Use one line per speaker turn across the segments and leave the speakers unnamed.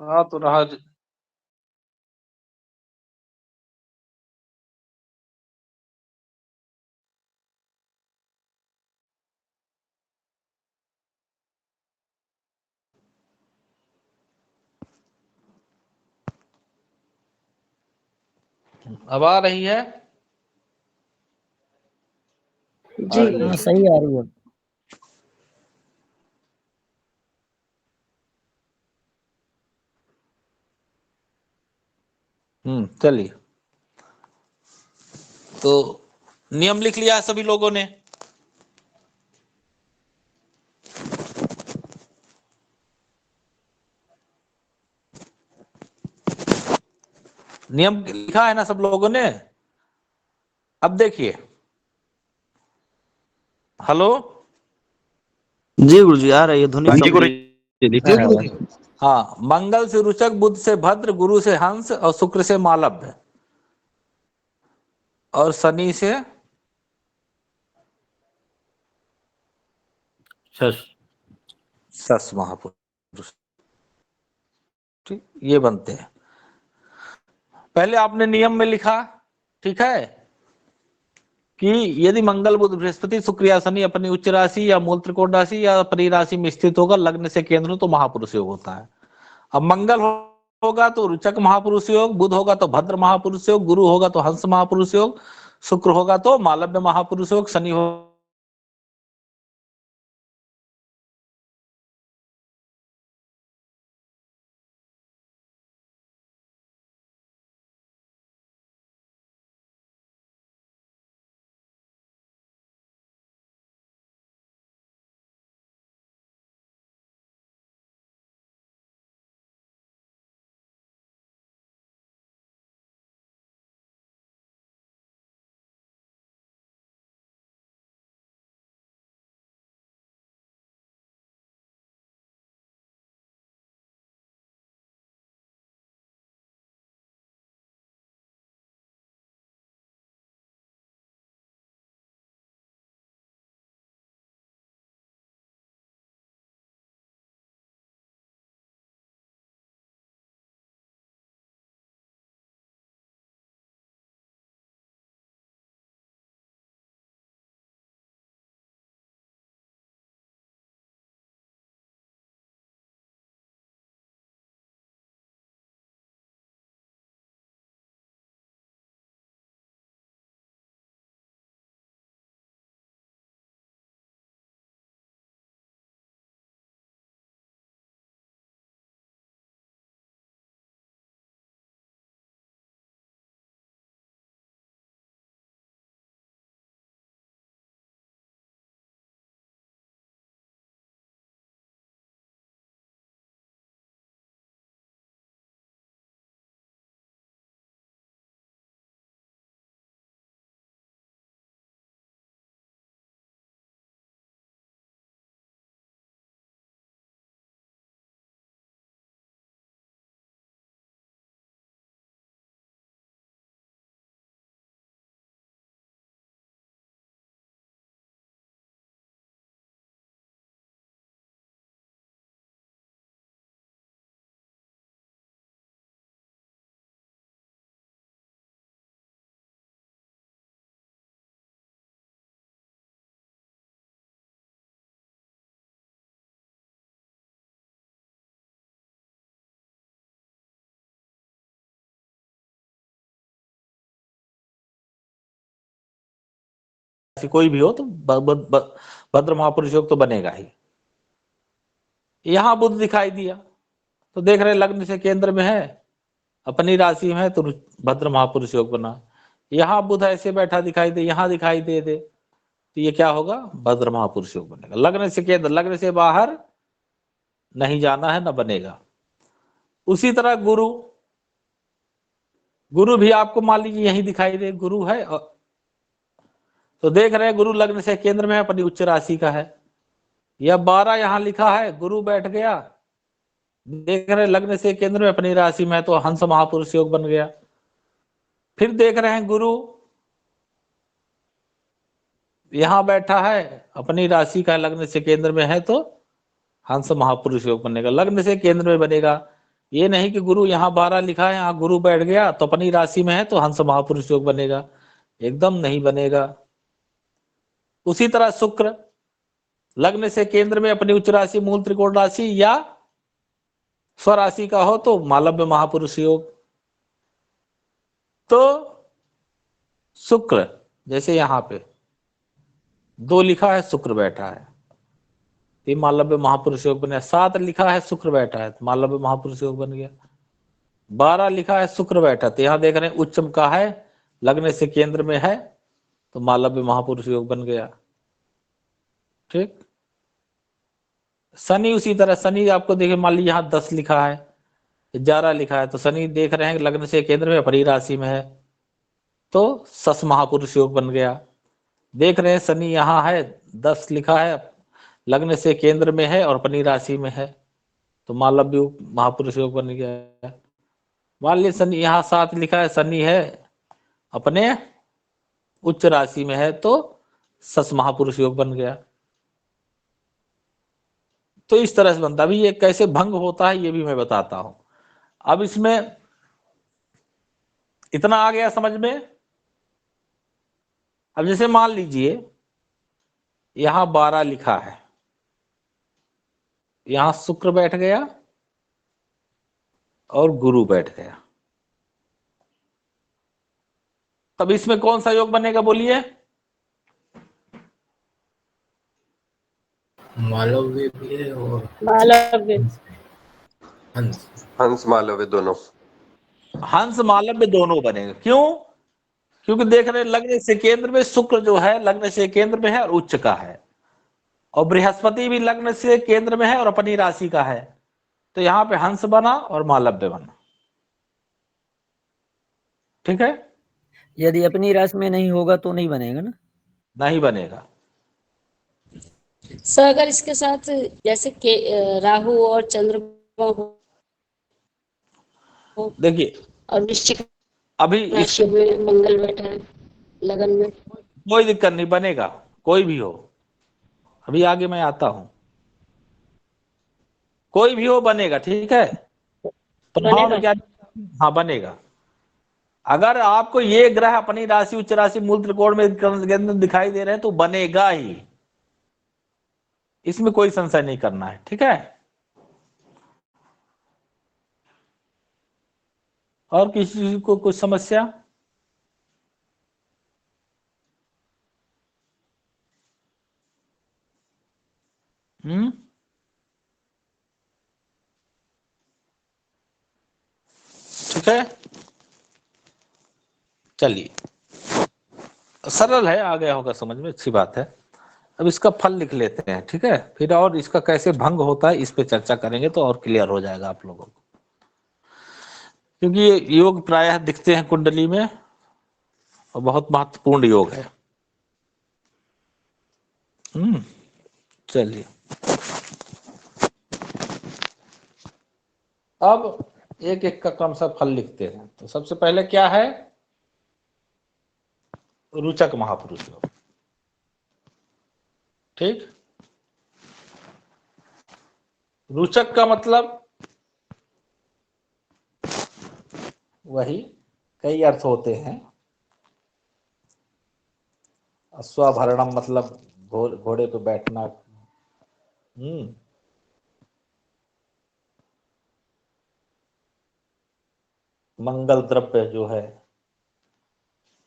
हाँ तो रहा अब आ रही है।
जी
हाँ सही आ रही है।
चलिए, तो नियम लिख लिया सभी लोगों ने। नियम लिखा है ना सब लोगों ने। अब देखिए, हेलो
जी गुरुजी आ रही है ध्वनि
हाँ जी
कम
गुरु
रही
जी लिखिए।
हाँ, मंगल से रुचक, बुध से भद्र, गुरु से हंस और शुक्र से मालव्य और शनि से सस महापुरुष। ठीक, ये बनते हैं। पहले आपने नियम में लिखा, ठीक है, कि यदि मंगल बुध बृहस्पति शुक्र या शनि अपनी उच्च राशि या मूल त्रिकोण राशि या अपनी राशि में स्थित होगा, लग्न से केंद्र तो महापुरुष योग होता है। अब मंगल होगा तो रुचक महापुरुष योग, बुध होगा तो भद्र महापुरुष योग, गुरु होगा तो हंस महापुरुष योग, शुक्र होगा तो मालव्य महापुरुष योग, शनि हो कोई भी हो तो भद्र महापुरुष योग तो बनेगा ही। यहां बुध दिखाई दिया तो देख रहे लग्न से केंद्र में है, अपनी राशि में है तो भद्र महापुरुष योग बना। यहां बुध ऐसे बैठा दिखाई दे, यहां दिखाई दे तो ये क्या होगा, भद्र महापुरुष योग बनेगा। लग्न से केंद्र, लग्न से बाहर नहीं जाना है, ना बनेगा। उसी तरह गुरु, गुरु भी आपको मान लीजिए यही दिखाई दे, गुरु है तो देख रहे हैं गुरु लग्न से केंद्र में अपनी उच्च राशि का है। या 12 यहां लिखा है, गुरु बैठ गया, देख रहे लग्न से केंद्र में अपनी राशि में तो हंस महापुरुष योग बन गया। फिर देख रहे हैं गुरु यहां बैठा है, अपनी राशि का लग्न से केंद्र में है तो हंस महापुरुष योग बनेगा, लग्न से केंद्र में बनेगा। ये नहीं कि गुरु यहाँ 12 लिखा है, यहाँ गुरु बैठ गया तो अपनी राशि में है तो हंस महापुरुष योग बनेगा, एकदम नहीं बनेगा। उसी तरह शुक्र लग्न से केंद्र में अपनी उच्च राशि मूल त्रिकोण राशि या स्वराशि का हो तो मालव्य महापुरुष योग। तो शुक्र जैसे यहां पे 2 लिखा है शुक्र बैठा है, ये मालव्य महापुरुष योग बन गया। 7 लिखा है शुक्र बैठा है तो मालव्य महापुरुष योग बन गया। 12 लिखा है शुक्र बैठा, तो यहां देख रहे हैं उच्चम का है, लग्न से केंद्र में है तो मालव्य महापुरुष योग बन गया। ठीक। शनि उसी तरह, शनि आपको देखिए मान लीजिए यहाँ 10 लिखा है, 11 लिखा है, तो शनि देख रहे हैं लग्न से केंद्र में अपनी राशि में है तो सस महापुरुष योग बन गया। देख रहे हैं शनि यहाँ है, 10 लिखा है, लग्न से केंद्र में है और अपनी राशि में है तो मालव्य महापुरुष योग बन गया। मान लीजिए शनि यहाँ 7 लिखा है, शनि है अपने उच्च राशि में है तो सस महापुरुष योग बन गया। तो इस तरह से बनता है। अभी ये कैसे भंग होता है ये भी मैं बताता हूं। अब इसमें इतना आ गया समझ में। अब जैसे मान लीजिए यहां 12 लिखा है, यहां शुक्र बैठ गया और गुरु बैठ गया, तब इसमें कौन सा योग बनेगा बोलिए?
मालव्य भी है और
मालव्य।
हंस।
हंस मालव्य दोनों।
हंस मालव्य दोनों बनेगा। क्यों? क्योंकि देख रहे लग्न से केंद्र में शुक्र जो है लग्न से केंद्र में है और उच्च का है, और बृहस्पति भी लग्न से केंद्र में है और अपनी राशि का है, तो यहां पे हंस बना और मालव्य बना। ठीक है।
यदि अपनी राशि में नहीं होगा तो नहीं बनेगा ना?
नहीं बनेगा।
सर अगर इसके साथ जैसे राहु और चंद्रमा हो
देखिए
और वृश्चिक
अभी इस
राशि में मंगल बैठा है लगन में,
कोई दिक्कत नहीं, बनेगा कोई भी हो। अभी आगे मैं आता हूं, कोई भी हो बनेगा। ठीक है। प्रभाव में
बनेगा।
क्या? हाँ बनेगा। अगर आपको ये ग्रह अपनी राशि उच्च राशि मूल त्रिकोण में दिखाई दे रहे हैं तो बनेगा ही, इसमें कोई संशय नहीं करना है। ठीक है। और किसी को कुछ समस्या? ठीक है। चलिए, सरल है, आ गया होगा समझ में, अच्छी बात है। अब इसका फल लिख लेते हैं। ठीक है। फिर और इसका कैसे भंग होता है इस पे चर्चा करेंगे तो और क्लियर हो जाएगा आप लोगों को, क्योंकि ये योग प्रायः दिखते हैं कुंडली में और बहुत महत्वपूर्ण योग है। चलिए, अब एक एक का क्रम सा फल लिखते हैं। तो सबसे पहले क्या है? रुचक महापुरुष योग। ठीक। रुचक का मतलब वही, कई अर्थ होते हैं। अश्वाभरणम मतलब घोड़े पे बैठना। मंगल द्रव्य जो है,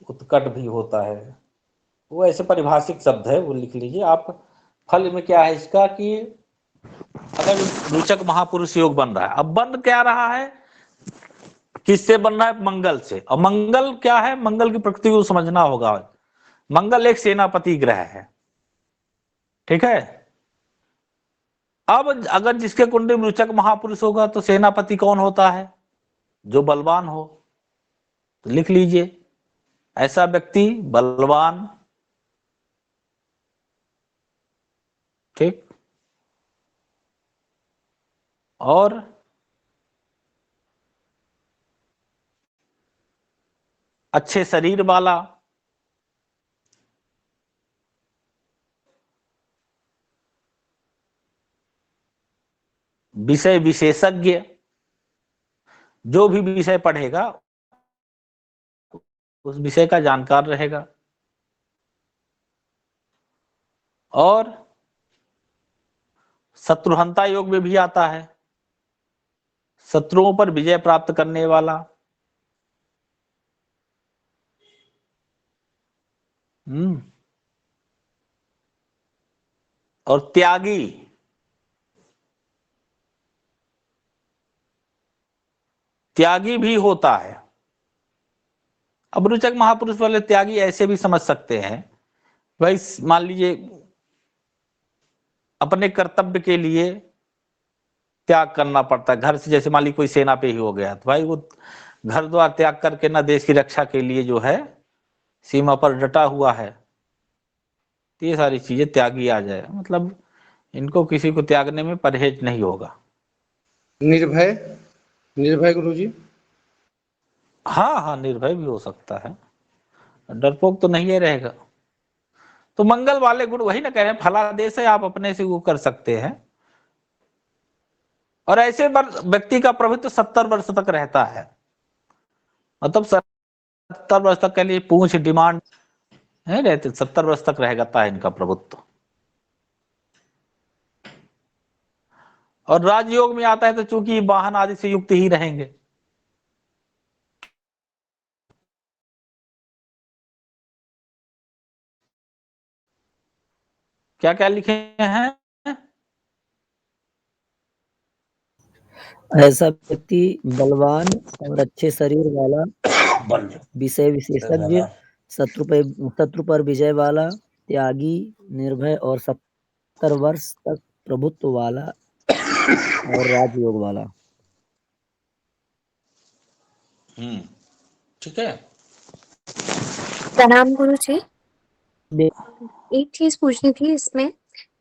उत्कट भी होता है, वो ऐसे पारिभाषिक शब्द है, वो लिख लीजिए आप। फल में क्या है इसका कि अगर रुचक महापुरुष योग बन रहा है, अब बन क्या रहा है, किससे बन रहा है? मंगल से। और मंगल क्या है? मंगल की प्रकृति को समझना होगा। मंगल एक सेनापति ग्रह है। ठीक है। अब अगर जिसके कुंडली में रुचक महापुरुष होगा तो सेनापति कौन होता है? जो बलवान हो। तो लिख लीजिए ऐसा व्यक्ति बलवान। ठीक। और अच्छे शरीर वाला, विषय विशेषज्ञ, जो भी विषय पढ़ेगा उस विषय का जानकार रहेगा। और शत्रुहंता योग में भी आता है, शत्रुओं पर विजय प्राप्त करने वाला। और त्यागी, त्यागी भी होता है। अब रुचक महापुरुष वाले त्यागी ऐसे भी समझ सकते हैं, भाई मान लीजिए अपने कर्तव्य के लिए त्याग करना पड़ता है घर से, जैसे मान लीजिए कोई सेना पे ही हो गया तो भाई वो घर द्वार त्याग करके ना देश की रक्षा के लिए जो है सीमा पर डटा हुआ है, तो ये सारी चीजें त्यागी आ जाए, मतलब इनको किसी को त्यागने में परहेज नहीं होगा।
निर्भय, निर्भय गुरुजी।
हाँ हाँ, निर्भय भी हो सकता है, डरपोक तो नहीं है रहेगा। तो मंगल वाले गुण वही ना कह रहे हैं, फलादेश है, आप अपने से वो कर सकते हैं। और ऐसे व्यक्ति का प्रभुत्व 70 वर्ष तक रहता है, मतलब 70 वर्ष तक के लिए पूछ डिमांड है रहते, 70 वर्ष तक रहेगा इनका प्रभुत्व। और राजयोग में आता है तो चूंकि वाहन आदि से युक्त ही रहेंगे। क्या क्या लिखे हैं?
ऐसा व्यक्ति बलवान और अच्छे शरीर वाला, विषय विशेषज्ञ, शत्रु पर विजय वाला, त्यागी, निर्भय और 70 वर्ष तक प्रभुत्व वाला और राजयोग वाला।
ठीक है।
प्रणाम गुरु जी।
बे-
एक चीज पूछनी थी इसमें,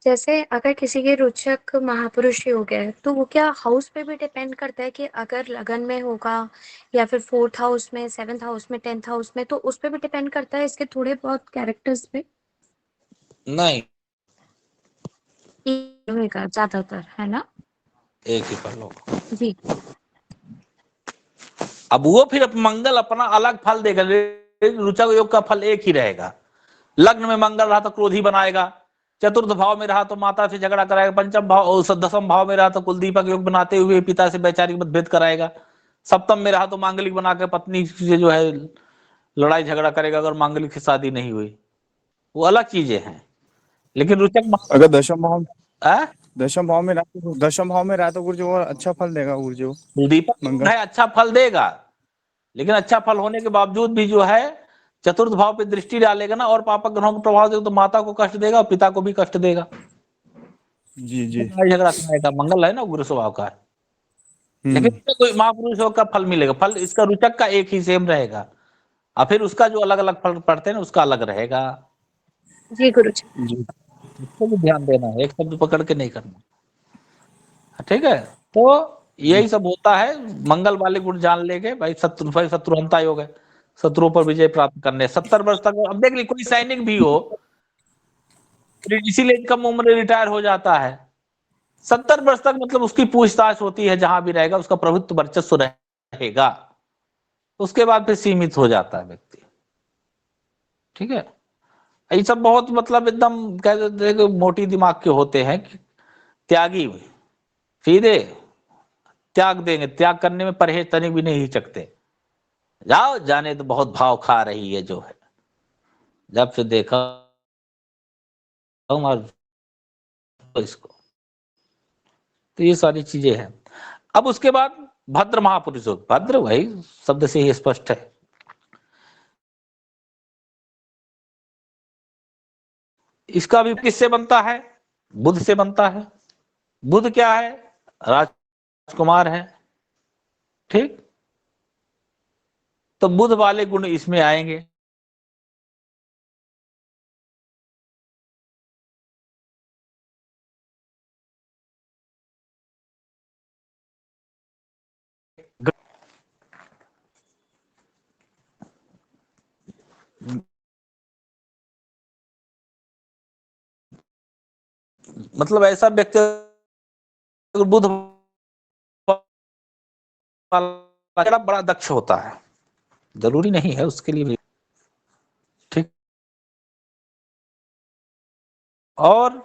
जैसे अगर किसी के रोचक महापुरुष योग है तो वो क्या हाउस पे भी डिपेंड करता है कि अगर लगन में होगा या फिर 4th हाउस में, 7th हाउस में, 10th हाउस में, तो उस पे भी डिपेंड करता है इसके थोड़े बहुत कैरेक्टर्स पे?
नहीं,
होगा ज्यादातर, है ना?
एक ही फल होगा
जी।
अब वो फिर मंगल अपना अलग फल देगा, रुचक योग का फल एक ही रहेगा। लग्न में मंगल रहा तो क्रोधी बनाएगा, चतुर्थ भाव में रहा तो माता से झगड़ा कराएगा, पंचम भाव और 10th भाव में रहा तो कुलदीपक योग बनाते हुए पिता से वैचारिक मतभेद कराएगा, सप्तम में रहा तो मांगलिक बनाकर पत्नी से जो है लड़ाई झगड़ा करेगा अगर मांगलिक की शादी नहीं हुई। वो अलग चीजें हैं। लेकिन रुचक
अगर दशम भाव
आ?
दशम भाव में रहा तो गुरुजी और अच्छा फल देगा गुरुजी।
कुलदीपक योग है, अच्छा फल देगा, लेकिन अच्छा फल होने के बावजूद भी जो है चतुर्थ भाव पे दृष्टि डालेगा ना और पापक ग्रहों का प्रभाव देगा तो माता को कष्ट देगा और पिता को भी कष्ट देगा।
जी जी।
झगड़ा कराएगा, मंगल है ना गुरु स्वभाव का। लेकिन इसका कोई महापुरुष योग का फल मिलेगा, फल इसका रुचक का एक ही सेम रहेगा, और फिर उसका जो अलग अलग फल पड़ते हैं ना उसका अलग रहेगा।
जी गुरु जी।
इसको भी ध्यान देना है, एक शब्द पकड़ के नहीं करना, ठीक है। तो यही सब होता है, मंगल वाले गुण जान लेंगे भाई, शत्रुहंता योग है, शत्रुओं पर विजय प्राप्त करने 70 वर्ष तक। अब देख ली कोई सैनिक भी हो इसीलिए कम उम्र रिटायर हो जाता है, 70 वर्ष तक मतलब उसकी पूछताछ होती है, जहां भी रहेगा उसका प्रभुत्व वर्चस्व रहेगा, उसके बाद फिर सीमित हो जाता है व्यक्ति, ठीक है। ये सब बहुत मतलब एकदम कह देते हैं कि मोटी दिमाग के होते हैं, त्यागी सीधे त्याग देंगे, त्याग करने में परहेज तनिक भी नहीं हिचकते, जाओ जाने तो बहुत भाव खा रही है जो है, जब से देखा इसको। तो ये सारी चीजें हैं। अब उसके बाद भद्र महापुरुष, भद्र वही शब्द से ही स्पष्ट है, इसका भी किससे बनता है? बुध से बनता है। बुध क्या है? राजकुमार है, ठीक। तो बुध वाले गुण इसमें आएंगे। मतलब ऐसा व्यक्ति बुध बड़ा बड़ा दक्ष होता है, जरूरी नहीं है उसके लिए भी, ठीक। और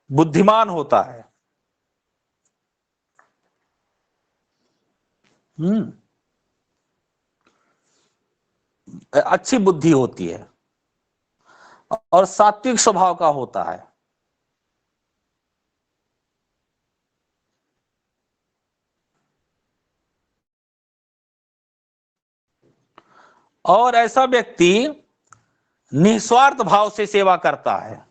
बुद्धिमान होता है। अच्छी बुद्धि होती है और सात्विक स्वभाव का होता है। और ऐसा व्यक्ति निस्वार्थ भाव से सेवा करता है।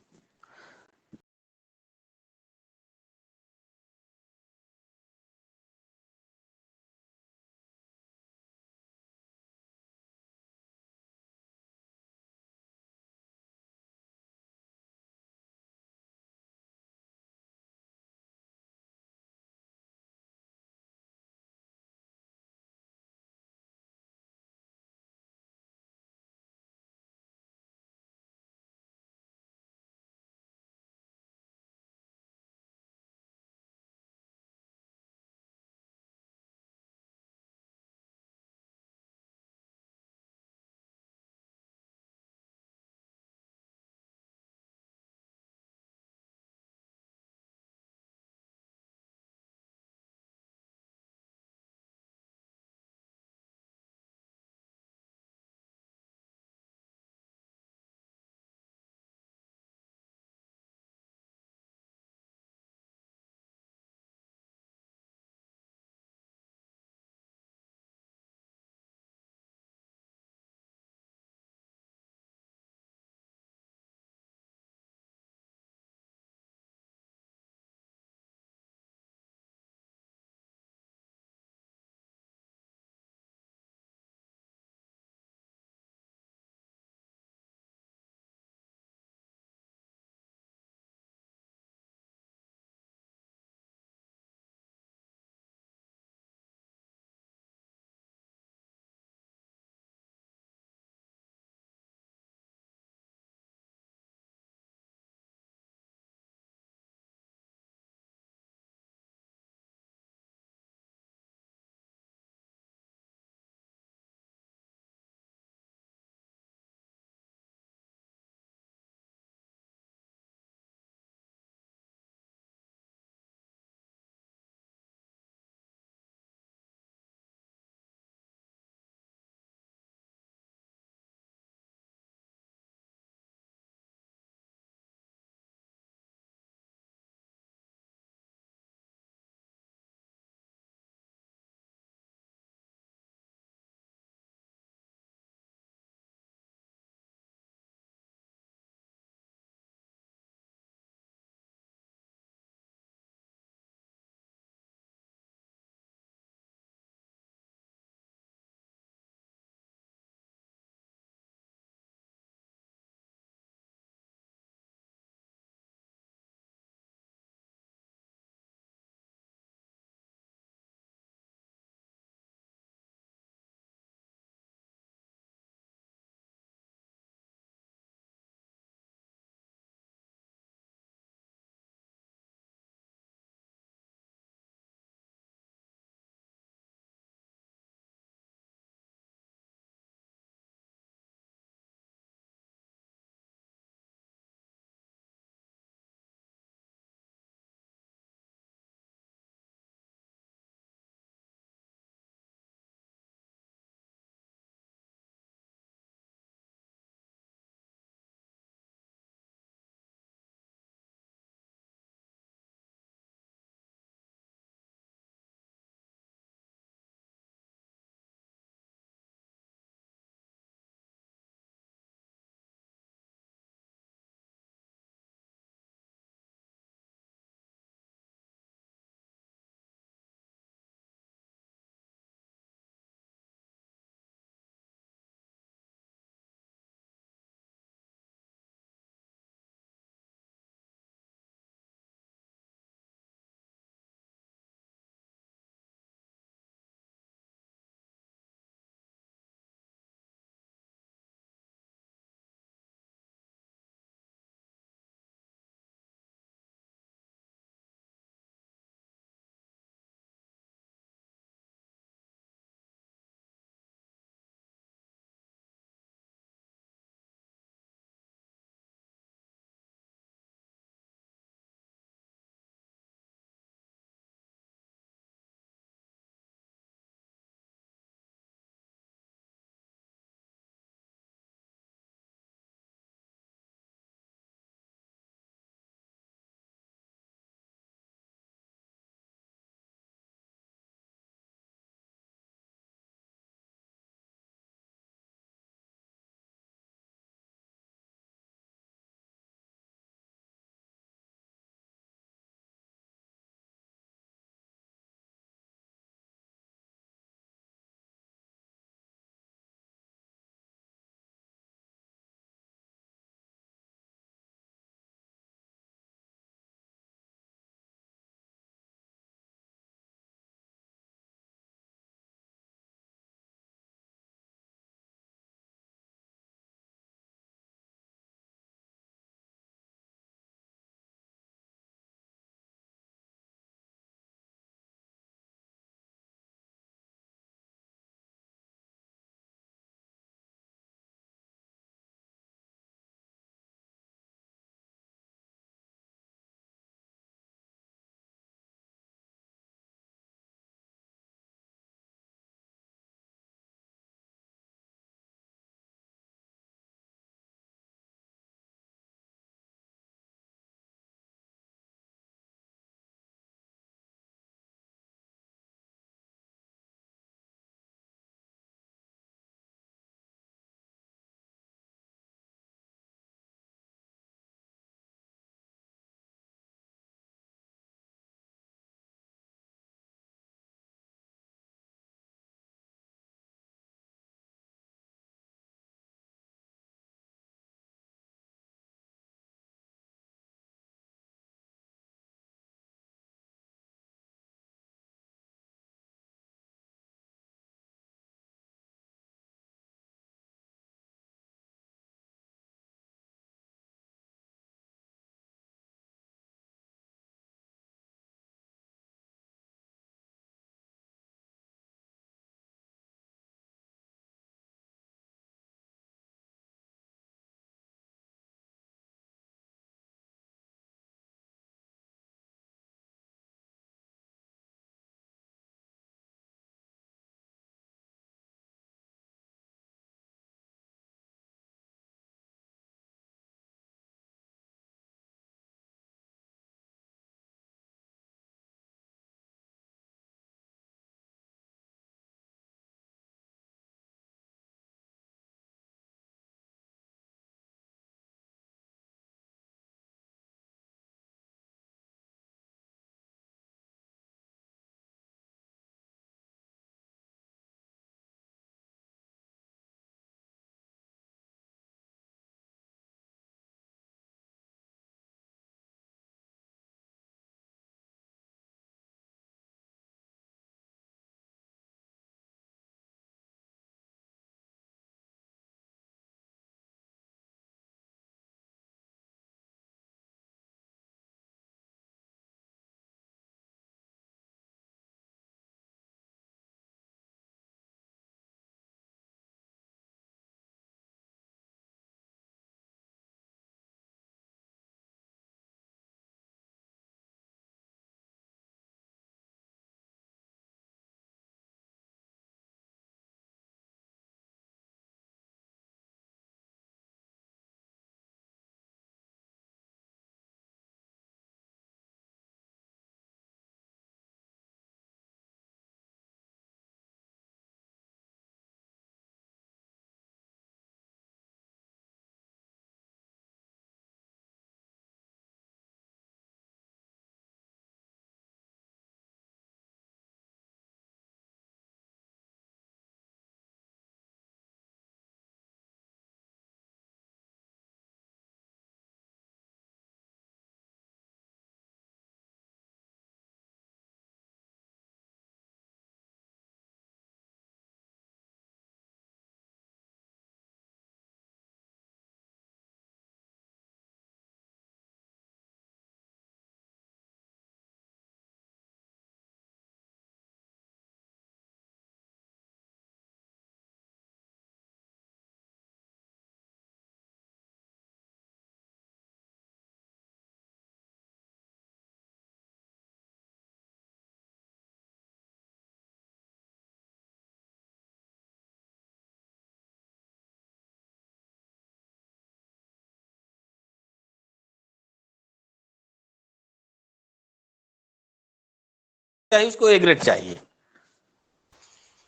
चाहिए, उसको ए ग्रेड चाहिए।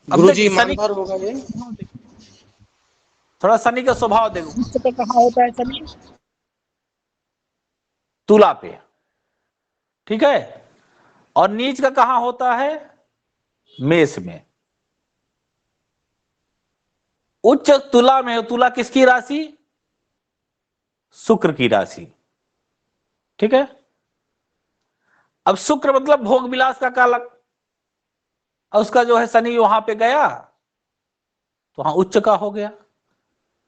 अब
गुरुजी
देखिए शनि,
ईमानदार होगा ये।
थोड़ा शनि का स्वभाव देखो, उच्च पे कहाँ होता है शनि? तुला पे, ठीक है। और नीच का कहां होता है? मेष में। उच्च तुला में हो, तुला किसकी राशि? शुक्र की राशि, ठीक है। अब शुक्र मतलब भोग विलास का कालक, और उसका जो है शनि वहां पे गया तो वहां उच्च का हो गया।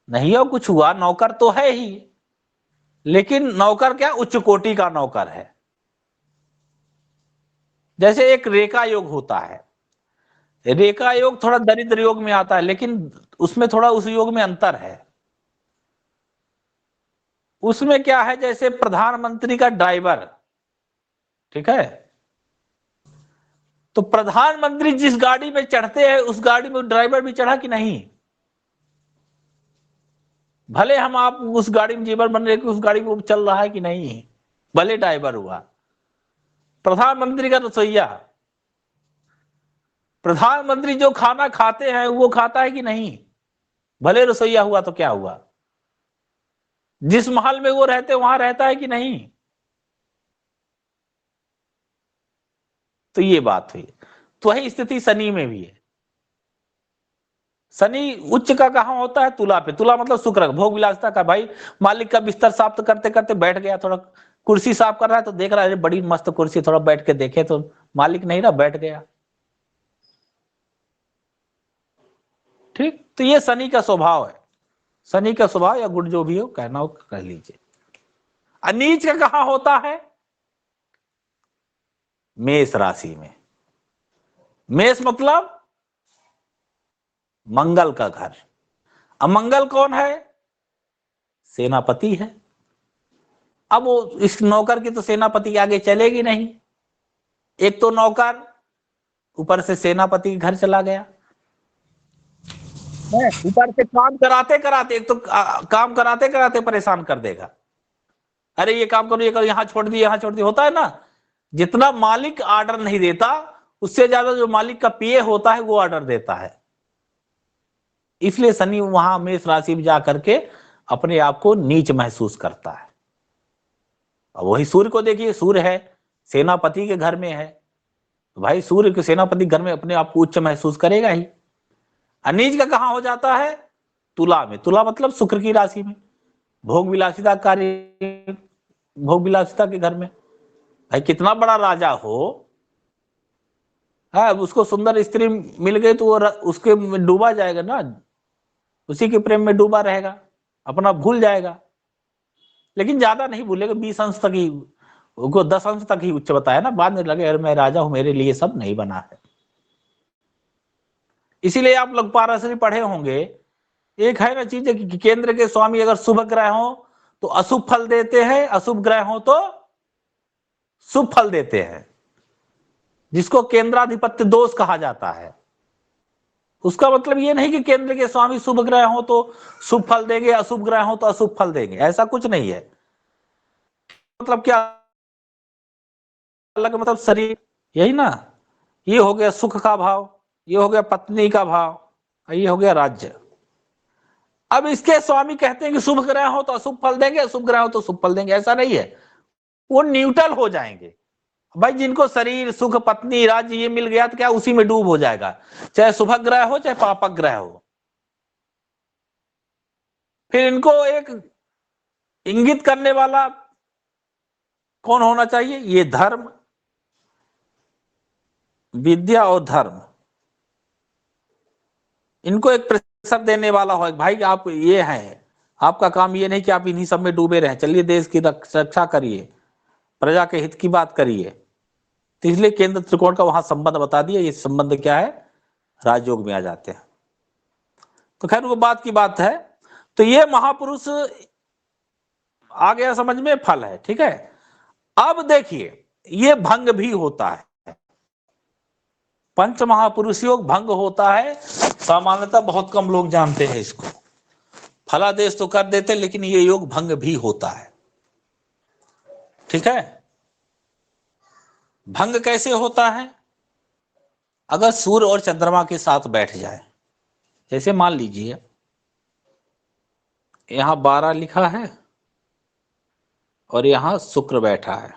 नहीं हो कुछ हुआ, नौकर तो है ही, लेकिन नौकर क्या, उच्च कोटि का नौकर है। जैसे एक रेखा योग होता है, रेखा योग थोड़ा दरिद्र योग में आता है, लेकिन उसमें थोड़ा उस योग में अंतर है। उसमें क्या है, जैसे प्रधानमंत्री का ड्राइवर, ठीक है, तो प्रधानमंत्री जिस गाड़ी में चढ़ते हैं उस गाड़ी में ड्राइवर भी चढ़ा कि नहीं? भले हम आप उस गाड़ी में जीवन बन रहे कि उस गाड़ी में चल रहा है कि नहीं, भले ड्राइवर हुआ। प्रधानमंत्री का रसोइया, प्रधानमंत्री जो खाना खाते हैं वो खाता है कि नहीं, भले रसोइया हुआ तो क्या हुआ। जिस महल में वो रहते वहां रहता है कि नहीं। तो ये बात हुई। तो वही स्थिति शनि में भी है। शनि उच्च का कहां होता है? तुला पे। तुला मतलब शुक्र, भोग विलासिता का। भाई मालिक का बिस्तर साफ करते करते बैठ गया, थोड़ा कुर्सी साफ कर रहा है तो देख रहा है बड़ी मस्त कुर्सी, थोड़ा बैठ के देखे तो मालिक नहीं रहा, बैठ गया। ठीक, तो ये शनि का स्वभाव है। शनि का स्वभाव या गुण जो भी हो कहना हो कह लीजिए। अनीच का कहां होता है? मेष राशि में। मेष मतलब मंगल का घर। अब मंगल कौन है? सेनापति है। अब वो इस नौकर की तो सेनापति के आगे चलेगी नहीं। एक तो नौकर, ऊपर से सेनापति के घर चला गया, ऊपर से काम कराते कराते, एक तो काम कराते कराते परेशान कर देगा। अरे ये काम करो, ये करो, यहां छोड़ दिए, यहां छोड़ दिए, होता है ना। जितना मालिक ऑर्डर नहीं देता, उससे ज्यादा जो मालिक का पीए होता है वो ऑर्डर देता है। इसलिए शनि वहां मेष राशि में जाकर के अपने आप को नीच महसूस करता है। अब वही सूर्य को देखिए, सूर्य है सेनापति के घर में है, तो भाई सूर्य के सेनापति घर में अपने आप को उच्च महसूस करेगा ही। अनीच का कहां हो जाता है? तुला में। तुला मतलब शुक्र की राशि में, भोग विलासिता कार्य, भोग विलासिता के घर में। भाई कितना बड़ा राजा हो, है उसको सुंदर स्त्री मिल गई तो वो उसके में डूबा जाएगा ना, उसी के प्रेम में डूबा रहेगा, अपना भूल जाएगा। लेकिन ज्यादा नहीं भूलेगा, 20 अंश तक ही, उनको 10 अंश तक ही उच्च बताया ना, बाद में लगे अरे मैं राजा हूं, मेरे लिए सब नहीं बना है। इसीलिए आप लोग पाराशरी पढ़े होंगे, एक है ना चीज कि केंद्र के स्वामी अगर शुभ ग्रह हो तो अशुभ फल देते हैं, अशुभ ग्रह हो तो शुभ फल देते हैं, जिसको केंद्राधिपत्य दोष कहा जाता है। उसका मतलब ये नहीं कि केंद्र के स्वामी शुभ ग्रह हो तो शुभ फल देंगे, अशुभ ग्रह हो तो अशुभ फल देंगे, ऐसा कुछ नहीं है। मतलब क्या अलग, मतलब शरीर, यही ना। ये हो गया सुख का भाव, ये हो गया पत्नी का भाव, ये हो गया राज्य। अब इसके स्वामी कहते हैं कि शुभ ग्रह हो तो अशुभ फल देंगे, अशुभ ग्रह हो तो शुभ फल देंगे, ऐसा नहीं है। वो न्यूट्रल हो जाएंगे। भाई जिनको शरीर सुख पत्नी राज्य ये मिल गया तो क्या उसी में डूब हो जाएगा, चाहे शुभ ग्रह हो चाहे पापक ग्रह हो। फिर इनको एक इंगित करने वाला कौन होना चाहिए? ये धर्म, विद्या और धर्म, इनको एक प्रेशर देने वाला हो, भाई आप ये हैं, आपका काम ये नहीं कि आप इन्हीं सब में डूबे रहें, चलिए देश की रक्षा करिए, प्रजा के हित की बात करिए। तो इसलिए केंद्र त्रिकोण का वहां संबंध बता दिया। ये संबंध क्या है? राजयोग में आ जाते हैं। तो खैर वो बात की बात है। तो ये महापुरुष आ गया समझ में, फल है, ठीक है। अब देखिए ये भंग भी होता है, पंच महापुरुष योग भंग होता है। सामान्यतः बहुत कम लोग जानते हैं इसको, फलादेश तो कर देते, लेकिन ये योग भंग भी होता है, ठीक है। भंग कैसे होता है? अगर सूर्य और चंद्रमा के साथ बैठ जाए, जैसे मान लीजिए यहां 12 लिखा है और यहां शुक्र बैठा है,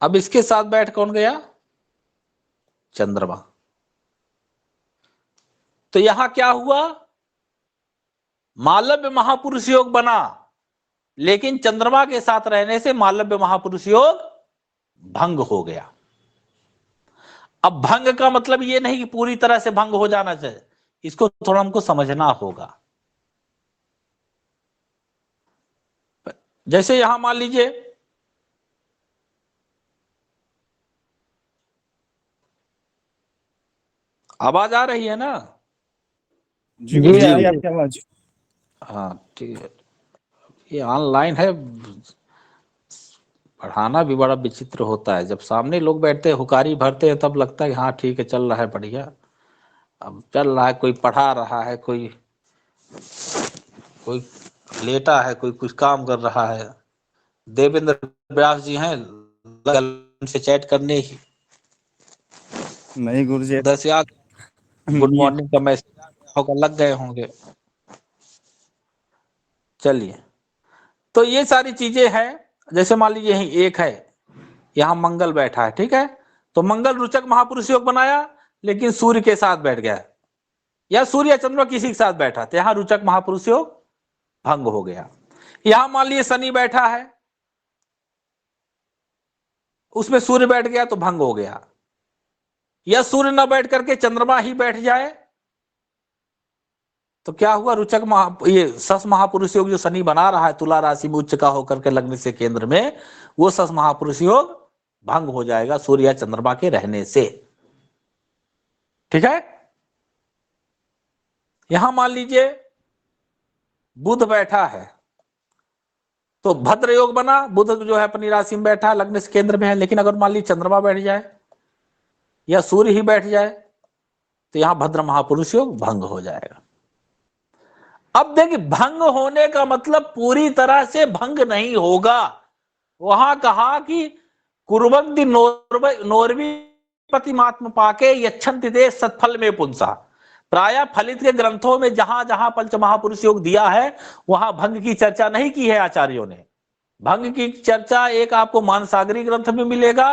अब इसके साथ बैठ कौन गया? चंद्रमा। तो यहां क्या हुआ? मालव्य महापुरुष योग बना, लेकिन चंद्रमा के साथ रहने से मालव्य महापुरुष योग भंग हो गया। अब भंग का मतलब ये नहीं कि पूरी तरह से भंग हो जाना चाहिए, इसको थोड़ा हमको समझना होगा। जैसे यहां मान लीजिए आवाज आ रही है ना?
जी गुरुजी आ रही है आपकी आवाज।
हाँ ठीक है। ये ऑनलाइन है, पढ़ाना भी बड़ा विचित्र होता है। जब सामने लोग बैठते हैं हुकारी भरते हैं तब लगता है कि हाँ ठीक है चल रहा है बढ़िया। अब चल रहा है, कोई पढ़ा रहा है, कोई लेटा है, कोई कुछ काम कर रहा है। देवेंद्र व्यास जी हैं से चैट करने ही
नहीं गुरुजी
उधर से आ गुड मॉर्निंग का मैसेज होगा, लग गए होंगे। चलिए, तो ये सारी चीजें हैं। जैसे मान लीजिए यही एक है, यहां मंगल बैठा है, ठीक है, तो मंगल रुचक महापुरुष योग बनाया, लेकिन सूर्य के साथ बैठ गया, या सूर्य या चंद्रमा किसी के साथ बैठा, तो यहां रुचक महापुरुष योग भंग हो गया। यहां मान लीजिए शनि बैठा है, उसमें सूर्य बैठ गया तो भंग हो गया। या सूर्य न बैठ करके चंद्रमा ही बैठ जाए तो क्या हुआ? रुचक ये सस महापुरुष योग जो शनि बना रहा है तुला राशि में उच्च का होकर के लग्न से केंद्र में, वो सस महापुरुष योग भंग हो जाएगा सूर्य या चंद्रमा के रहने से। ठीक है। यहां मान लीजिए बुध बैठा है तो भद्र योग बना, बुध जो है अपनी राशि में बैठा, लग्न से केंद्र में है। लेकिन अगर मान लीजिए चंद्रमा बैठ जाए या सूर्य ही बैठ जाए तो यहां भद्र महापुरुष योग भंग हो जाएगा। अब देखिए, भंग होने का मतलब पूरी तरह से भंग नहीं होगा। वहां कहा कि कुर्वन्ति नोर्वी पतिमात्म पाके यच्छन्ति ते सत्फल में पुंसा। प्राय फलित के ग्रंथों में जहां जहां पंच महापुरुष योग दिया है वहां भंग की चर्चा नहीं की है आचार्यों ने। भंग की चर्चा एक आपको मानसागरी ग्रंथ में मिलेगा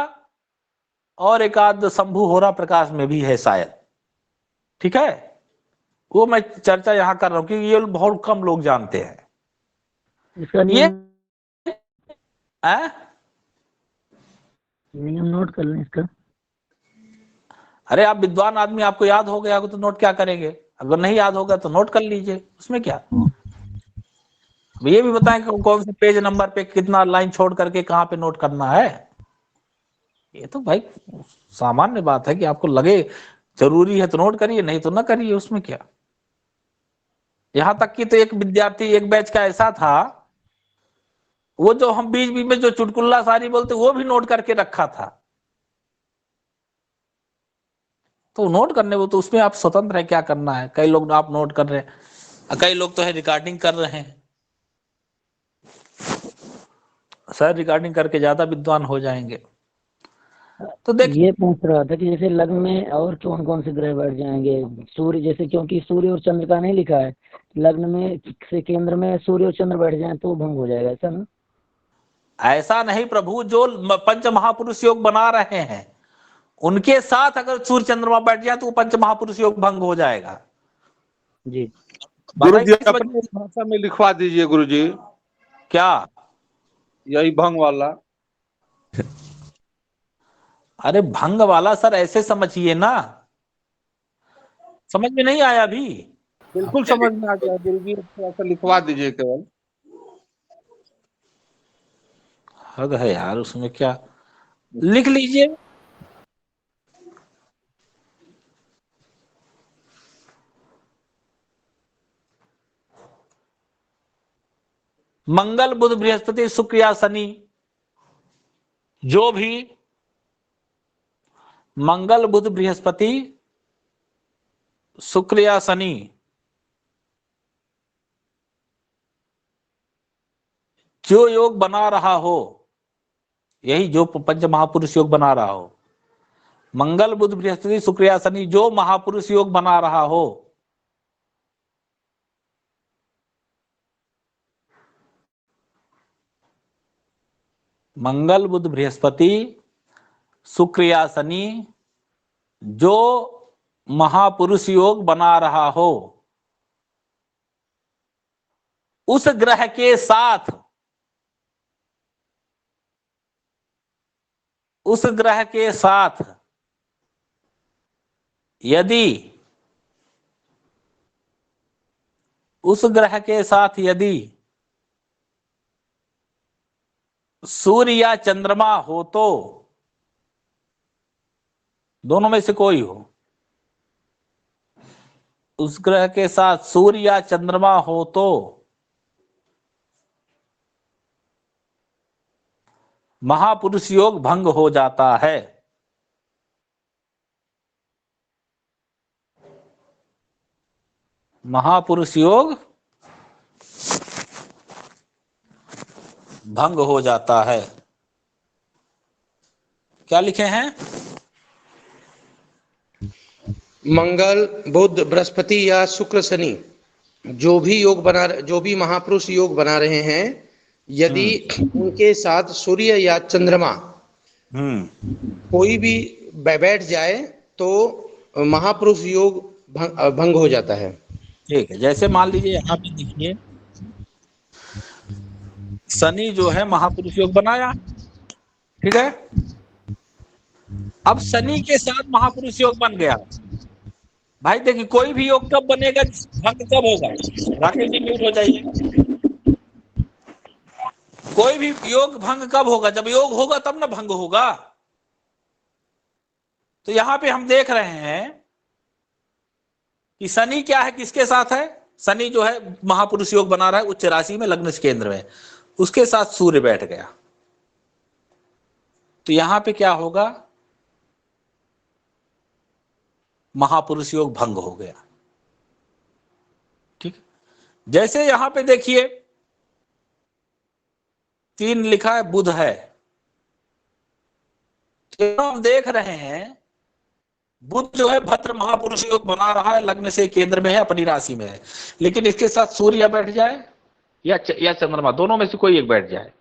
और एक आध शंभु होरा प्रकाश में भी है शायद। ठीक है, वो मैं चर्चा यहां कर रहा हूं क्योंकि ये बहुत कम लोग जानते हैं।
इसका
ये
नियम नोट कर लें इसका।
अरे आप विद्वान आदमी, आपको याद हो गया तो नोट क्या करेंगे, अगर नहीं याद होगा तो नोट कर लीजिए, उसमें क्या। ये भी बताएं कि कौन से पेज नंबर पे कितना लाइन छोड़ करके कहां पे नोट करना है। ये तो भाई सामान्य बात है कि आपको लगे जरूरी है तो नोट करिए, नहीं तो ना करिए, उसमें क्या। यहां तक कि तो एक विद्यार्थी एक बैच का ऐसा था, वो जो हम बीच बीच में जो चुटकुल्ला सारी बोलते वो भी नोट करके रखा था। तो नोट करने वो तो उसमें आप स्वतंत्र है क्या करना है। कई लोग आप नोट कर रहे हैं, कई लोग तो है रिकॉर्डिंग कर रहे हैं। सर रिकॉर्डिंग करके ज्यादा विद्वान हो जाएंगे। तो देखिए,
ये पूछ रहा था कि जैसे लग्न में और कौन कौन से ग्रह बैठ जाएंगे। सूर्य जैसे, क्योंकि सूर्य और चंद्र का नहीं लिखा है, लग्न में से केंद्र में सूर्य और चंद्र बैठ जाए तो भंग हो जाएगा, ऐसा ना?
ऐसा नहीं प्रभु, जो पंच महापुरुष योग बना रहे हैं उनके साथ अगर सूर्य चंद्रमा बैठ जाए तो वो पंच महापुरुष योग भंग हो जाएगा।
जी
गुरुजी अपनी भाषा में लिखवा दीजिए गुरुजी।
क्या?
यही भंग वाला।
अरे भंग वाला सर ऐसे समझिए ना, समझ में नहीं आया अभी?
बिल्कुल समझ में आ गया गुरुजी, थोड़ा सा लिखवा दीजिए केवल।
हद है यार, उसमें क्या लिख लीजिए। मंगल बुध बृहस्पति शुक्र या शनि, जो भी मंगल बुध बृहस्पति शुक्र या शनि जो योग बना रहा हो, यही जो पंच महापुरुष योग बना रहा हो, मंगल बुध बृहस्पति शुक्र या शनि जो महापुरुष योग बना रहा हो, मंगल बुध बृहस्पति शुक्र या शनि जो महापुरुष योग बना रहा हो, उस ग्रह के साथ, उस ग्रह के साथ यदि, उस ग्रह के साथ यदि सूर्य या चंद्रमा हो तो, दोनों में से कोई हो, उस ग्रह के साथ सूर्य या चंद्रमा हो तो महापुरुष योग भंग हो जाता है। महापुरुष योग भंग हो जाता है। क्या लिखे हैं?
मंगल बुध बृहस्पति या शुक्र शनि जो भी महापुरुष योग बना रहे हैं, यदि उनके साथ सूर्य या चंद्रमा कोई भी बैठ जाए तो महापुरुष योग भंग हो जाता है।
ठीक है, जैसे मान लीजिए यहाँ पे देखिए, शनि जो है महापुरुष योग बनाया, ठीक है। अब शनि के साथ महापुरुष योग बन गया। भाई देखिए, कोई भी योग कब बनेगा, भंग कब होगा? राकेश जी म्यूट हो जाइए। कोई भी योग भंग कब होगा? जब योग होगा तब ना भंग होगा। तो यहां पे हम देख रहे हैं कि शनि क्या है, किसके साथ है? शनि जो है महापुरुष योग बना रहा है उच्च राशि में, लग्न केंद्र में, उसके साथ सूर्य बैठ गया। तो यहां पे क्या होगा? महापुरुष योग भंग हो गया। ठीक, जैसे यहां पे देखिए 3 लिखा है, बुध है, तो हम देख रहे हैं बुध जो है भद्र महापुरुष योग बना रहा है, लग्न से केंद्र में है, अपनी राशि में है, लेकिन इसके साथ सूर्य बैठ जाए या चंद्रमा, दोनों में से कोई एक बैठ जाए,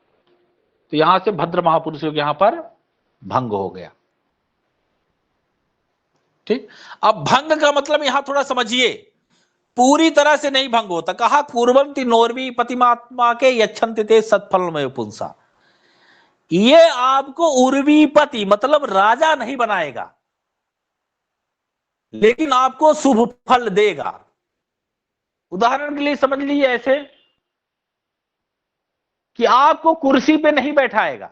तो यहां से भद्र महापुरुष योग यहां पर भंग हो गया। ठीक, अब भंग का मतलब यहां थोड़ा समझिए, पूरी तरह से नहीं भंग होता। कहा कुर्वन्ति नोर्वी पतिमात्मा के यच्छन्ति ते सत्फलमय पुंसा। ये आपको उर्वीपति मतलब राजा नहीं बनाएगा, लेकिन आपको शुभ फल देगा। उदाहरण के लिए समझ लीजिए ऐसे कि आपको कुर्सी पे नहीं बैठाएगा,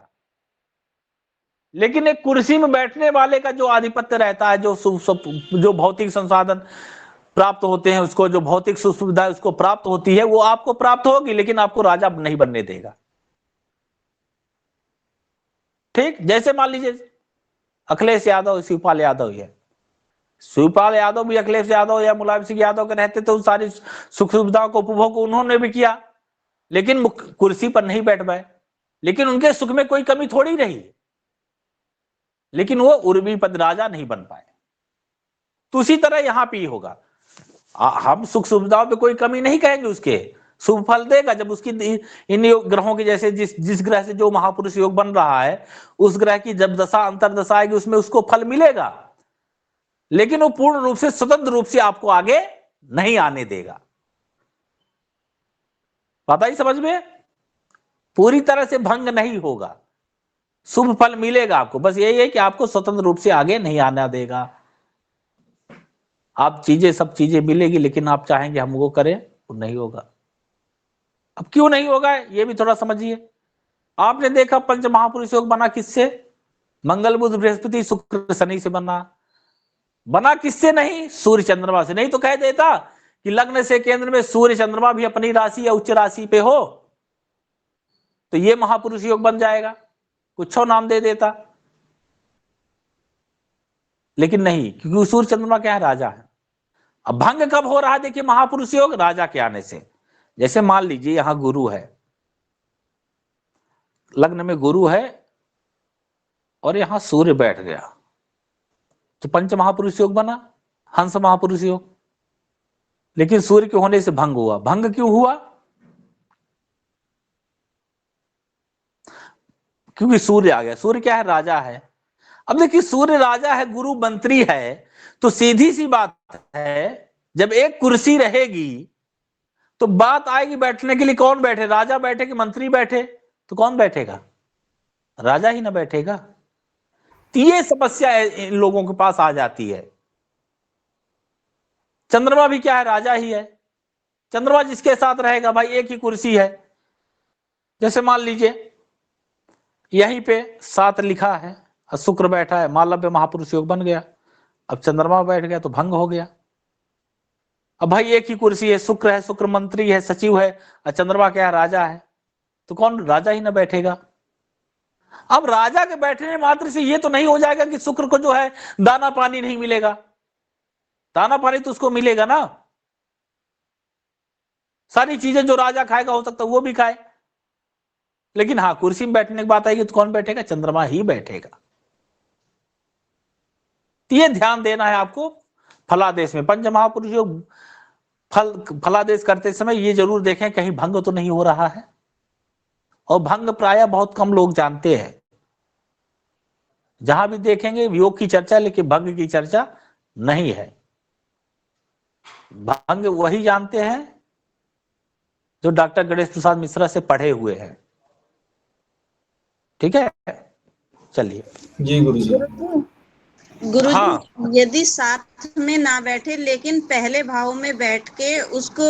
लेकिन एक कुर्सी में बैठने वाले का जो आधिपत्य रहता है, जो भौतिक संसाधन प्राप्त होते हैं उसको, जो भौतिक सुख सुविधा उसको प्राप्त होती है, वो आपको प्राप्त होगी, लेकिन आपको राजा नहीं बनने देगा। ठीक, जैसे मान लीजिए अखिलेश यादव शिवपाल यादव है, शिवपाल यादव भी अखिलेश यादव या मुलायम सिंह यादव के रहते तो सारी सुख सुविधाओं को उपभोग उन्होंने भी किया, लेकिन कुर्सी पर नहीं बैठ पाए, लेकिन उनके सुख में कोई कमी थोड़ी रही, लेकिन वो उर्वी पद राजा नहीं बन पाए। तो उसी तरह यहां पे ही होगा, हम सुख सुविधाओं पे कोई कमी नहीं कहेंगे, उसके शुभ फल देगा जब उसकी इन ग्रहों की, जैसे जिस ग्रह से जो महापुरुष योग बन रहा है, उस ग्रह की जब दशा अंतरदशा आएगी उसमें उसको फल मिलेगा, लेकिन वो पूर्ण रूप से स्वतंत्र रूप से आपको आगे नहीं आने देगा। पता ही समझ में, पूरी तरह से भंग नहीं होगा, शुभ फल मिलेगा आपको, बस यही है कि आपको स्वतंत्र रूप से आगे नहीं आना देगा। आप सब चीजें मिलेगी, लेकिन आप चाहेंगे हम वो करें, वो नहीं होगा। अब क्यों नहीं होगा ये भी थोड़ा समझिए। आपने देखा पंच महापुरुष योग बना किससे? मंगल बुध बृहस्पति शुक्र शनि से बना किससे नहीं? सूर्य चंद्रमा से। नहीं तो कह देता कि लग्न से केंद्र में सूर्य चंद्रमा भी अपनी राशि या उच्च राशि पे हो तो ये महापुरुष योग बन जाएगा, कुछ और नाम दे देता, लेकिन नहीं, क्योंकि सूर्य चंद्रमा क्या है? राजा है। अब भंग कब हो रहा है? देखिए, महापुरुष योग राजा के आने से। जैसे मान लीजिए यहां गुरु है, लग्न में गुरु है और यहां सूर्य बैठ गया, तो पंच महापुरुष योग बना, हंस महापुरुष योग। लेकिन सूर्य के होने से भंग हुआ। भंग क्यों हुआ? क्योंकि सूर्य आ गया। सूर्य क्या है? राजा है। अब देखिए, सूर्य राजा है, गुरु मंत्री है, तो सीधी सी बात है, जब एक कुर्सी रहेगी तो बात आएगी बैठने के लिए कौन बैठे, राजा बैठे कि मंत्री बैठे? तो कौन बैठेगा? राजा ही ना बैठेगा। तो ये समस्या इन लोगों के पास आ जाती है। चंद्रमा भी क्या है? राजा ही है। चंद्रमा जिसके साथ रहेगा भाई, एक ही कुर्सी है। जैसे मान लीजिए यहीं पे 7 लिखा है और शुक्र बैठा है, मालव्य महापुरुष योग बन गया। अब चंद्रमा बैठ गया तो भंग हो गया। अब भाई एक ही कुर्सी है, शुक्र है, शुक्र मंत्री है, सचिव है, और चंद्रमा क्या है? राजा है। तो कौन? राजा ही ना बैठेगा। अब राजा के बैठने मात्र से ये तो नहीं हो जाएगा कि शुक्र को जो है दाना पानी नहीं मिलेगा। दाना पानी तो उसको मिलेगा ना, सारी चीजें जो राजा खाएगा हो सकता है वो भी खाए। लेकिन हाँ, कुर्सी में बैठने की बात आएगी तो कौन बैठेगा? चंद्रमा ही बैठेगा। तो ये ध्यान देना है आपको फलादेश में। पंच महापुरुष योग फलादेश करते समय ये जरूर देखें कहीं भंग तो नहीं हो रहा है। और भंग प्रायः बहुत कम लोग जानते हैं। जहां भी देखेंगे योग की चर्चा, लेकिन भंग की चर्चा नहीं है। भंग वही जानते हैं जो डॉक्टर गणेश प्रसाद मिश्रा से पढ़े हुए हैं। ठीक है, चलिए।
जी गुरुजी।
गुरुजी,
हाँ।
यदि साथ में ना बैठे लेकिन पहले भाव में बैठ के उसको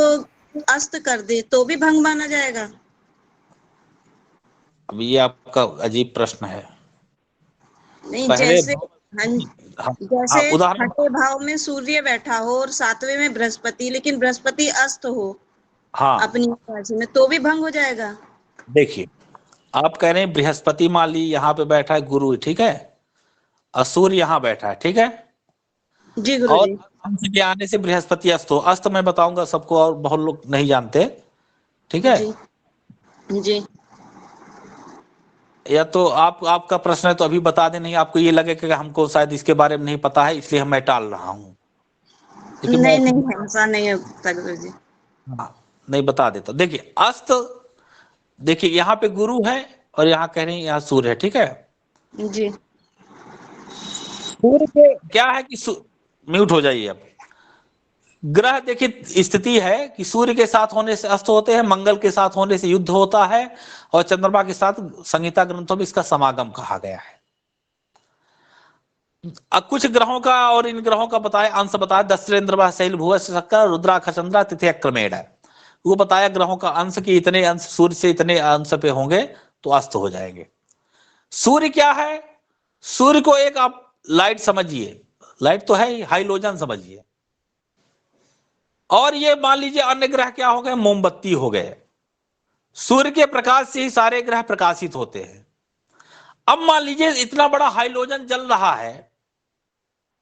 अस्त कर दे तो भी भंग माना जाएगा?
अब ये आपका अजीब प्रश्न है।
नहीं,
पहले
जैसे
हाँ,
जैसे
उदाहरण।
छठे भाव में सूर्य बैठा हो और 7वें में बृहस्पति, लेकिन बृहस्पति अस्त हो
हाँ,
अपनी राशि में, तो भी भंग हो जाएगा?
देखिए, आप कह रहे हैं बृहस्पति मान ली यहाँ पे बैठा है गुरु, ठीक है, और सूर्य यहाँ बैठा है, ठीक है,
जी
और
गुरुजी।
अंश के आने से बृहस्पति अस्त हो। अस्त मैं बताऊंगा सबको, और बहुत लोग नहीं जानते। ठीक है,
जी जी।
या तो आपका प्रश्न है तो अभी बता दें, नहीं आपको ये लगे कि हमको शायद इसके बारे में नहीं पता है इसलिए मैं टाल रहा हूँ।
नहीं नहीं, ऐसा नहीं है गुरुजी।
हाँ, नहीं बता देता। देखिए अस्त, देखिए यहाँ पे गुरु है और यहाँ कह रहे हैं यहाँ सूर्य है, ठीक है।
जी।
सूर्य के क्या है कि म्यूट हो जाइए। अब ग्रह देखिए स्थिति है कि सूर्य के साथ होने से अस्त होते हैं, मंगल के साथ होने से युद्ध होता है, और चंद्रमा के साथ संहिता ग्रंथों में इसका समागम कहा गया है। अब कुछ ग्रहों का और इन ग्रहों का बताया, अंश बताया, दस्रेंद्र शैल भुव शक्कर रुद्राक्ष चंद्रा तिथि क्रमेण है। वो बताया ग्रहों का अंश की इतने अंश सूर्य से इतने अंश पे होंगे तो अस्त हो जाएंगे। सूर्य क्या है? सूर्य को एक आप लाइट समझिए, लाइट तो है, हाइलोजन समझिए। और ये मान लीजिए अन्य ग्रह क्या हो गए? मोमबत्ती हो गए। सूर्य के प्रकाश से ही सारे ग्रह प्रकाशित होते हैं। अब मान लीजिए इतना बड़ा हाइलोजन जल रहा है,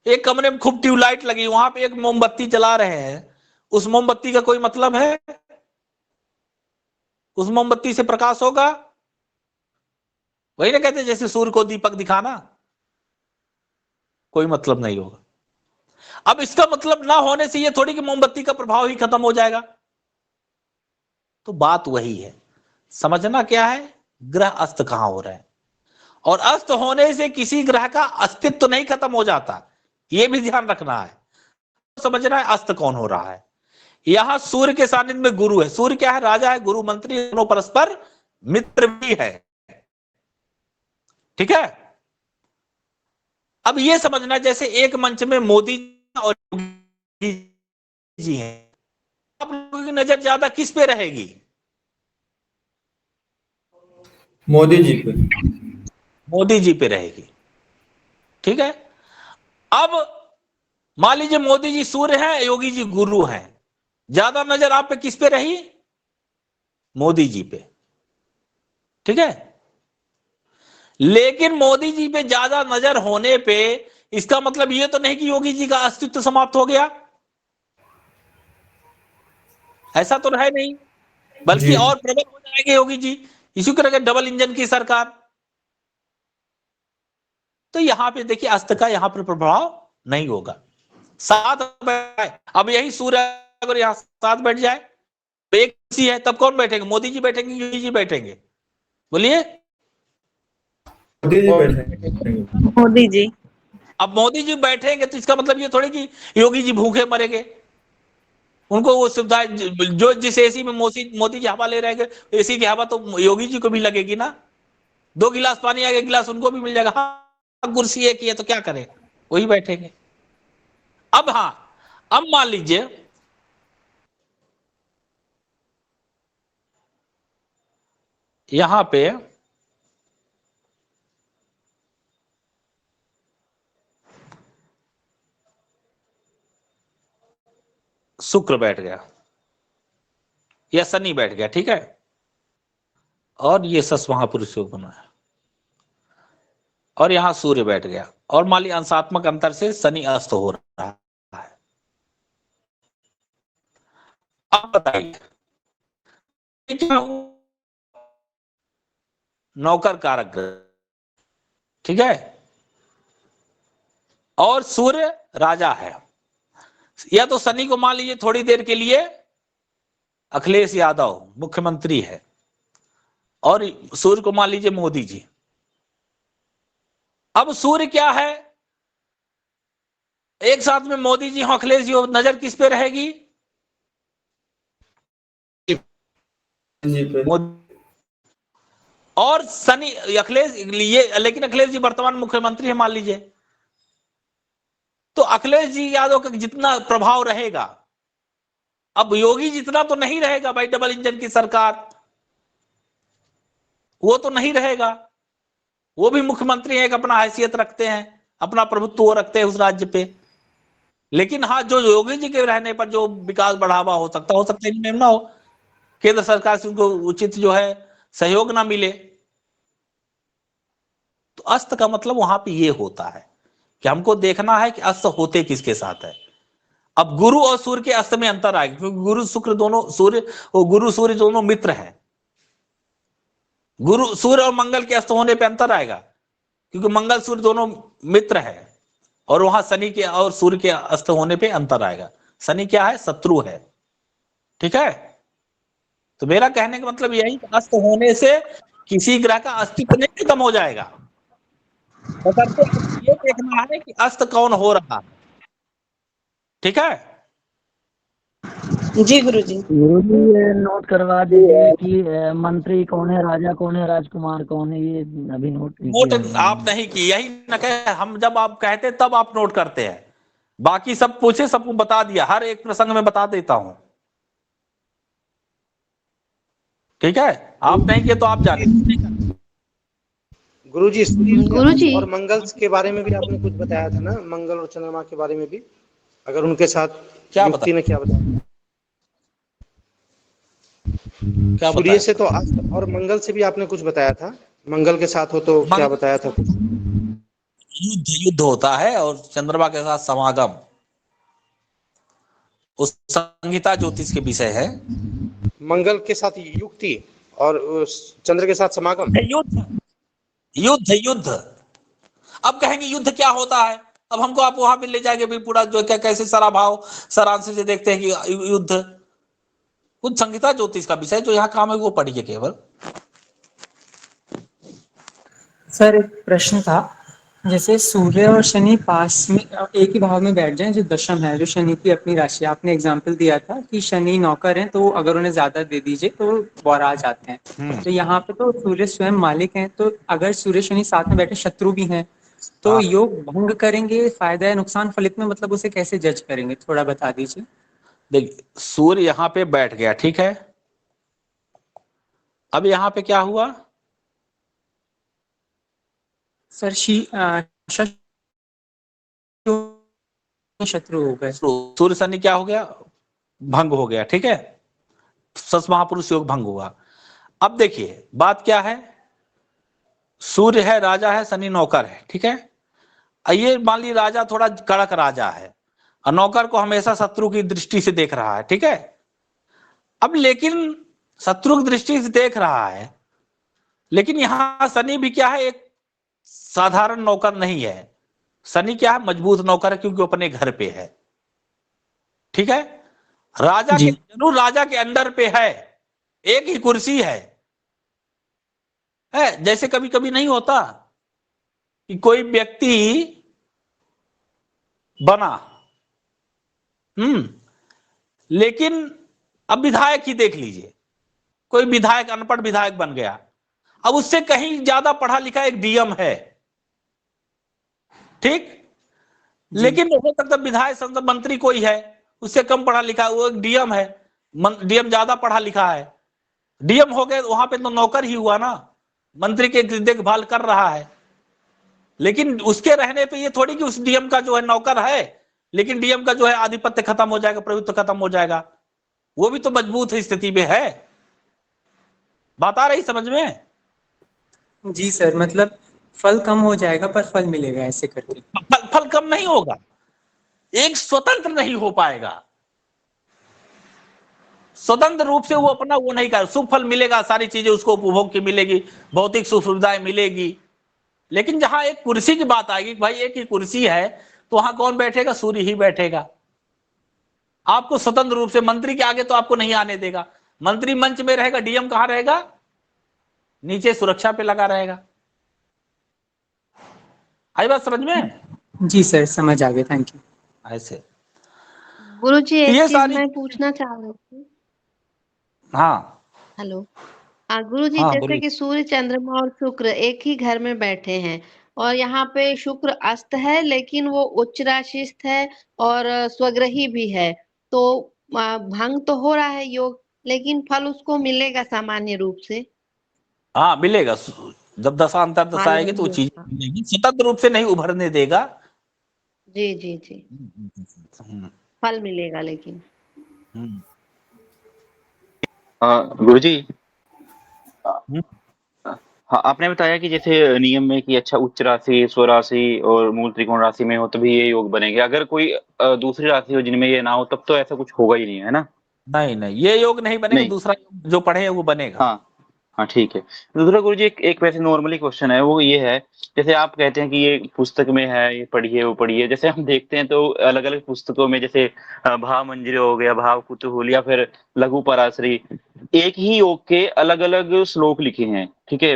एक कमरे में खूब ट्यूबलाइट लगी, वहां पे एक मोमबत्ती जला रहे हैं, उस मोमबत्ती का कोई मतलब है? उस मोमबत्ती से प्रकाश होगा? वही ना कहते जैसे सूर्य को दीपक दिखाना, कोई मतलब नहीं होगा। अब इसका मतलब ना होने से ये थोड़ी कि मोमबत्ती का प्रभाव ही खत्म हो जाएगा। तो बात वही है, समझना क्या है, ग्रह अस्त कहां हो रहे हैं, और अस्त होने से किसी ग्रह का अस्तित्व तो नहीं खत्म हो जाता, ये भी ध्यान रखना है। समझना है अस्त कौन हो रहा है। यहां सूर्य के सानिध्य में गुरु है। सूर्य क्या है? राजा है, गुरु मंत्री, दोनों परस्पर मित्र भी है, ठीक है। अब ये समझना, जैसे एक मंच में मोदी और योगी जी हैं, आप लोगों की नजर ज्यादा किस पे रहेगी?
मोदी जी पे।
मोदी जी पे रहेगी, ठीक है। अब मान लीजिए मोदी जी सूर्य हैं, योगी जी गुरु हैं, ज्यादा नजर आप पे किस पे रही? मोदी जी पे, ठीक है। लेकिन मोदी जी पे ज्यादा नजर होने पे इसका मतलब ये तो नहीं कि योगी जी का अस्तित्व समाप्त हो गया, ऐसा तो है नहीं, बल्कि और प्रबल हो जाएंगे योगी जी। इसी तरह डबल इंजन की सरकार। तो यहां पे देखिए अस्त का यहां पर प्रभाव नहीं होगा। 7 बैठे, अब यही सूर्य अगर यहाँ 7 बैठ जाए तो एक सी है, तब कौन बैठेंगे? मोदी जी बैठेंगे, योगी जी बैठेंगे? बोलिए।
मोदी जी।
अब मोदी जी बैठेंगे तो इसका मतलब ये थोड़ी कि योगी जी भूखे मरेंगे। उनको वो सुविधा जो जिस एसी में मोदी जी हवा ले रहे हैं, एसी की हवा तो योगी जी को भी लगेगी ना। 2 गिलास पानी आएगा, गिलास उनको भी मिल जाएगा। हाँ, कुर्सी एक ही है तो क्या करें, वही बैठेंगे। अब हाँ, अब मान लीजिए यहां पे शुक्र बैठ गया या शनि बैठ गया, ठीक है, और ये सस महापुरुष योग बना है, और यहां सूर्य बैठ गया, और मान लीजिए अंशात्मक अंतर से शनि अस्त हो रहा है। अब बताइए क्या नौकर कारक ग्रह, ठीक है, और सूर्य राजा है। या तो शनि को मान लीजिए थोड़ी देर के लिए अखिलेश यादव मुख्यमंत्री है, और सूर्य को मान लीजिए मोदी जी। अब सूर्य क्या है, एक साथ में मोदी जी हो, अखिलेश जी हो, नजर किस पे रहेगी? और शनि अखिलेश ये, लेकिन अखिलेश जी वर्तमान मुख्यमंत्री है मान लीजिए, तो अखिलेश जी यादव का जितना प्रभाव रहेगा, अब योगी जितना तो नहीं रहेगा भाई, डबल इंजन की सरकार, वो तो नहीं रहेगा। वो भी मुख्यमंत्री है, एक अपना हैसियत रखते हैं, अपना प्रभुत्व रखते हैं उस राज्य पे। लेकिन हाँ, जो योगी जी के रहने पर जो विकास बढ़ावा हो सकता है इनमें ना हो, केंद्र सरकार से उनको उचित जो है सहयोग ना मिले। तो अस्त का मतलब वहां पे ये होता है कि हमको देखना है कि अस्त होते किसके साथ है। अब गुरु और सूर्य के अस्त में अंतर आएगा, क्योंकि गुरु शुक्र दोनों, सूर्य और गुरु सूर्य दोनों मित्र हैं। गुरु सूर्य और मंगल के अस्त होने पे अंतर आएगा, क्योंकि मंगल सूर्य दोनों मित्र है, और वहां शनि के और सूर्य के अस्त होने पे अंतर आएगा। शनि क्या है? शत्रु है, ठीक है। तो मेरा कहने का मतलब यही, अस्त होने से किसी ग्रह का अस्तित्व नहीं खत्म हो जाएगा, बशर्ते ये देखना है कि अस्त कौन हो रहा है, ठीक है।
जी गुरुजी।
गुरुजी ये नोट करवा दीजिए कि मंत्री कौन है, राजा कौन है, राजकुमार कौन है, ये अभी नोट कीजिए।
आप नहीं की, यही न कहे, हम जब आप कहते तब आप नोट करते हैं, बाकी सब पूछे, सबको बता दिया, हर एक प्रसंग में बता देता हूं, ठीक है। आप नहीं किए तो आप जाने।
गुरुजी, सूर्य और मंगल के बारे में भी आपने कुछ बताया था ना, मंगल और चंद्रमा के बारे में भी, अगर उनके साथ
क्या
युक्ति ने क्या बताया? सूर्य से तो अस्त और मंगल से भी आपने कुछ बताया था, मंगल के साथ हो तो क्या बताया था?
युद्ध होता है, और चंद्रमा के साथ समागम, उस संहिता ज्योतिष के विषय है।
मंगल के साथ युक्ति और चंद्र के साथ समागम,
युद्ध। अब कहेंगे युद्ध क्या होता है, अब हमको आप वहां पे ले जाएंगे भी पूरा जो क्या कैसे सराभाव सारांश से देखते हैं कि युद्ध कुछ संहिता ज्योतिष का विषय, जो यहाँ काम है वो पढ़िए केवल।
सर एक प्रश्न था, जैसे सूर्य और शनि पास में एक ही भाव में बैठ जाएं, जो दशम है, जो शनि की अपनी राशि, आपने एग्जाम्पल दिया था कि शनि नौकर हैं, तो अगर उन्हें ज्यादा दे दीजिए तो बौरा जाते हैं। तो यहाँ पे तो सूर्य स्वयं मालिक हैं, तो अगर सूर्य शनि साथ में बैठे शत्रु भी हैं, तो योग भंग करेंगे, फायदा या नुकसान फलित में, मतलब उसे कैसे जज करेंगे, थोड़ा बता दीजिए।
देखिए, सूर्य यहाँ पे बैठ गया, ठीक है। अब यहाँ पे क्या हुआ
सर? शत्रु हो गए।
सूर्य शनि क्या हो गया? भंग हो गया, ठीक है। सस महापुरुष योग भंग हुआ। अब देखिए बात क्या है, सूर्य है राजा है, शनि नौकर है, ठीक है। ये मान लीजिए राजा थोड़ा कड़क राजा है, और नौकर को हमेशा शत्रु की दृष्टि से देख रहा है, ठीक है। अब लेकिन शत्रु की दृष्टि से देख रहा है, लेकिन यहां शनि भी क्या है, एक साधारण नौकर नहीं है, शनि क्या है, मजबूत नौकर है, क्योंकि वो अपने घर पे है। ठीक है, राजा
जी।
के जरूर राजा के अंडर पे है, एक ही कुर्सी है। जैसे कभी कभी नहीं होता कि कोई व्यक्ति बना, लेकिन अब विधायक ही देख लीजिए, कोई विधायक अनपढ़ विधायक बन गया, अब उससे कहीं ज्यादा पढ़ा लिखा एक डीएम है, ठीक, लेकिन हो सकता विधायक संसद मंत्री कोई है, उससे कम पढ़ा लिखा, वो एक डीएम है, डीएम ज्यादा पढ़ा लिखा है, डीएम हो गए वहां पे तो नौकर ही हुआ ना, मंत्री के देखभाल कर रहा है। लेकिन उसके रहने पे ये थोड़ी कि उस डीएम का जो है नौकर है, लेकिन डीएम का जो है आधिपत्य खत्म हो जाएगा, प्रभुत्व खत्म हो जाएगा, वो भी तो मजबूत स्थिति में है। बात आ रही समझ में?
जी सर, मतलब फल कम हो जाएगा पर फल मिलेगा ऐसे करके।
फल कम नहीं होगा, एक स्वतंत्र नहीं हो पाएगा, स्वतंत्र रूप से वो अपना वो नहीं कर, शुभ फल मिलेगा, सारी चीजें उसको उपभोग की मिलेगी, भौतिक सुख सुविधाएं मिलेगी। लेकिन जहां एक कुर्सी की बात आएगी, भाई एक ही कुर्सी है, तो वहां कौन बैठेगा? सूर्य ही बैठेगा। आपको स्वतंत्र रूप से मंत्री के आगे तो आपको नहीं आने देगा, मंत्री मंच में रहेगा, डीएम कहां रहेगा? नीचे सुरक्षा पे लगा रहेगा। आई बात समझ में?
जी सर, समझ आ गया, थैंक यू।
ऐसे
गुरुजी
ये
एक चीज
सारी
मैं पूछना चाह रही थी।
हाँ
हेलो। हाँ गुरुजी,
हाँ
जैसे
बोलिए।
कि सूर्य चंद्रमा और शुक्र एक ही घर में बैठे हैं और यहाँ पे शुक्र अस्त है लेकिन वो उच्च राशिस्थ है और स्वग्रही भी है, तो भंग तो हो रहा है योग, लेकिन फल उसको मिलेगा सामान्य रूप से।
हाँ मिलेगा, जब दशा अंतर दशा
फल
आएगी तो वो चीज
मिलेगा।
मिलेगी, स्वतंत्र रूप से नहीं उभरने देगा।
जी जी जी, फल मिलेगा लेकिन।
गुरुजी, हाँ आपने बताया कि जैसे नियम में कि अच्छा उच्च राशि, स्वराशि और मूल त्रिकोण राशि में हो तभी ये योग बनेंगे, अगर कोई दूसरी राशि हो जिनमें ये ना हो तब तो ऐसा कुछ होगा ही नहीं, है ना?
नहीं नहीं, ये योग नहीं बनेगा,
नहीं।
दूसरा योग जो पढ़े हैं वो बनेगा।
हाँ हाँ ठीक है। दूसरा गुरुजी एक वैसे नॉर्मली क्वेश्चन है, वो ये है, जैसे आप कहते हैं कि ये पुस्तक में है, ये पढ़िए वो पढ़िए, जैसे हम देखते हैं तो अलग अलग पुस्तकों में जैसे भाव मंजरी हो गया, भाव कुतूहल या फिर लघु पराशरी, एक ही योग के अलग अलग श्लोक लिखे हैं, ठीक है।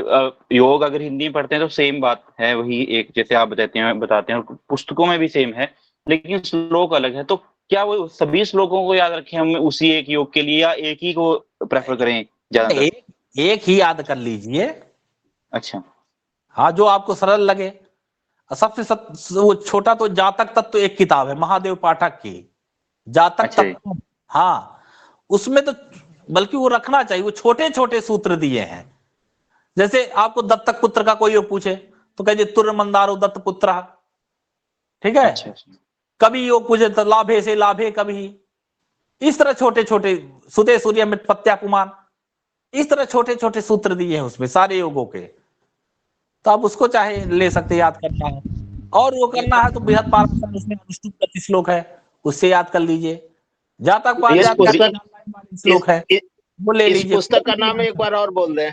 योग अगर हिंदी में पढ़ते हैं तो सेम बात है, वही एक जैसे आप बताते हैं पुस्तकों में भी सेम है, लेकिन श्लोक अलग है, तो क्या वो सभी श्लोकों को याद रखें हम उसी एक योग के लिए, या एक ही को प्रेफर करें ज्यादातर?
एक ही याद कर लीजिए।
अच्छा
हाँ, जो आपको सरल लगे। वो छोटा तो जातक तत्व एक किताब है महादेव पाठक की, जातक
अच्छा
तत्व। हाँ, उसमें तो बल्कि वो रखना चाहिए, वो छोटे छोटे सूत्र दिए हैं। जैसे आपको दत्तक पुत्र का कोई योग पूछे तो कहिए तुर्य मंदारो दत्त पुत्र, ठीक है।
अच्छा।
कभी योग पूछे तो लाभे से लाभे कभी, इस तरह छोटे छोटे, सुदे सूर्य में पत्याकुमान, इस तरह छोटे छोटे सूत्र दिए हैं उसमें सारे योगों के, तो आप उसको चाहे ले सकते, याद करना है। और वो करना है तो बृहद पाराशर उसमें अनुष्टुप 25 श्लोक है, उससे याद कर लीजिए। जातक श्लोक है वो ले
इस
लीजिए।
पुस्तक का नाम एक बार और बोल दें।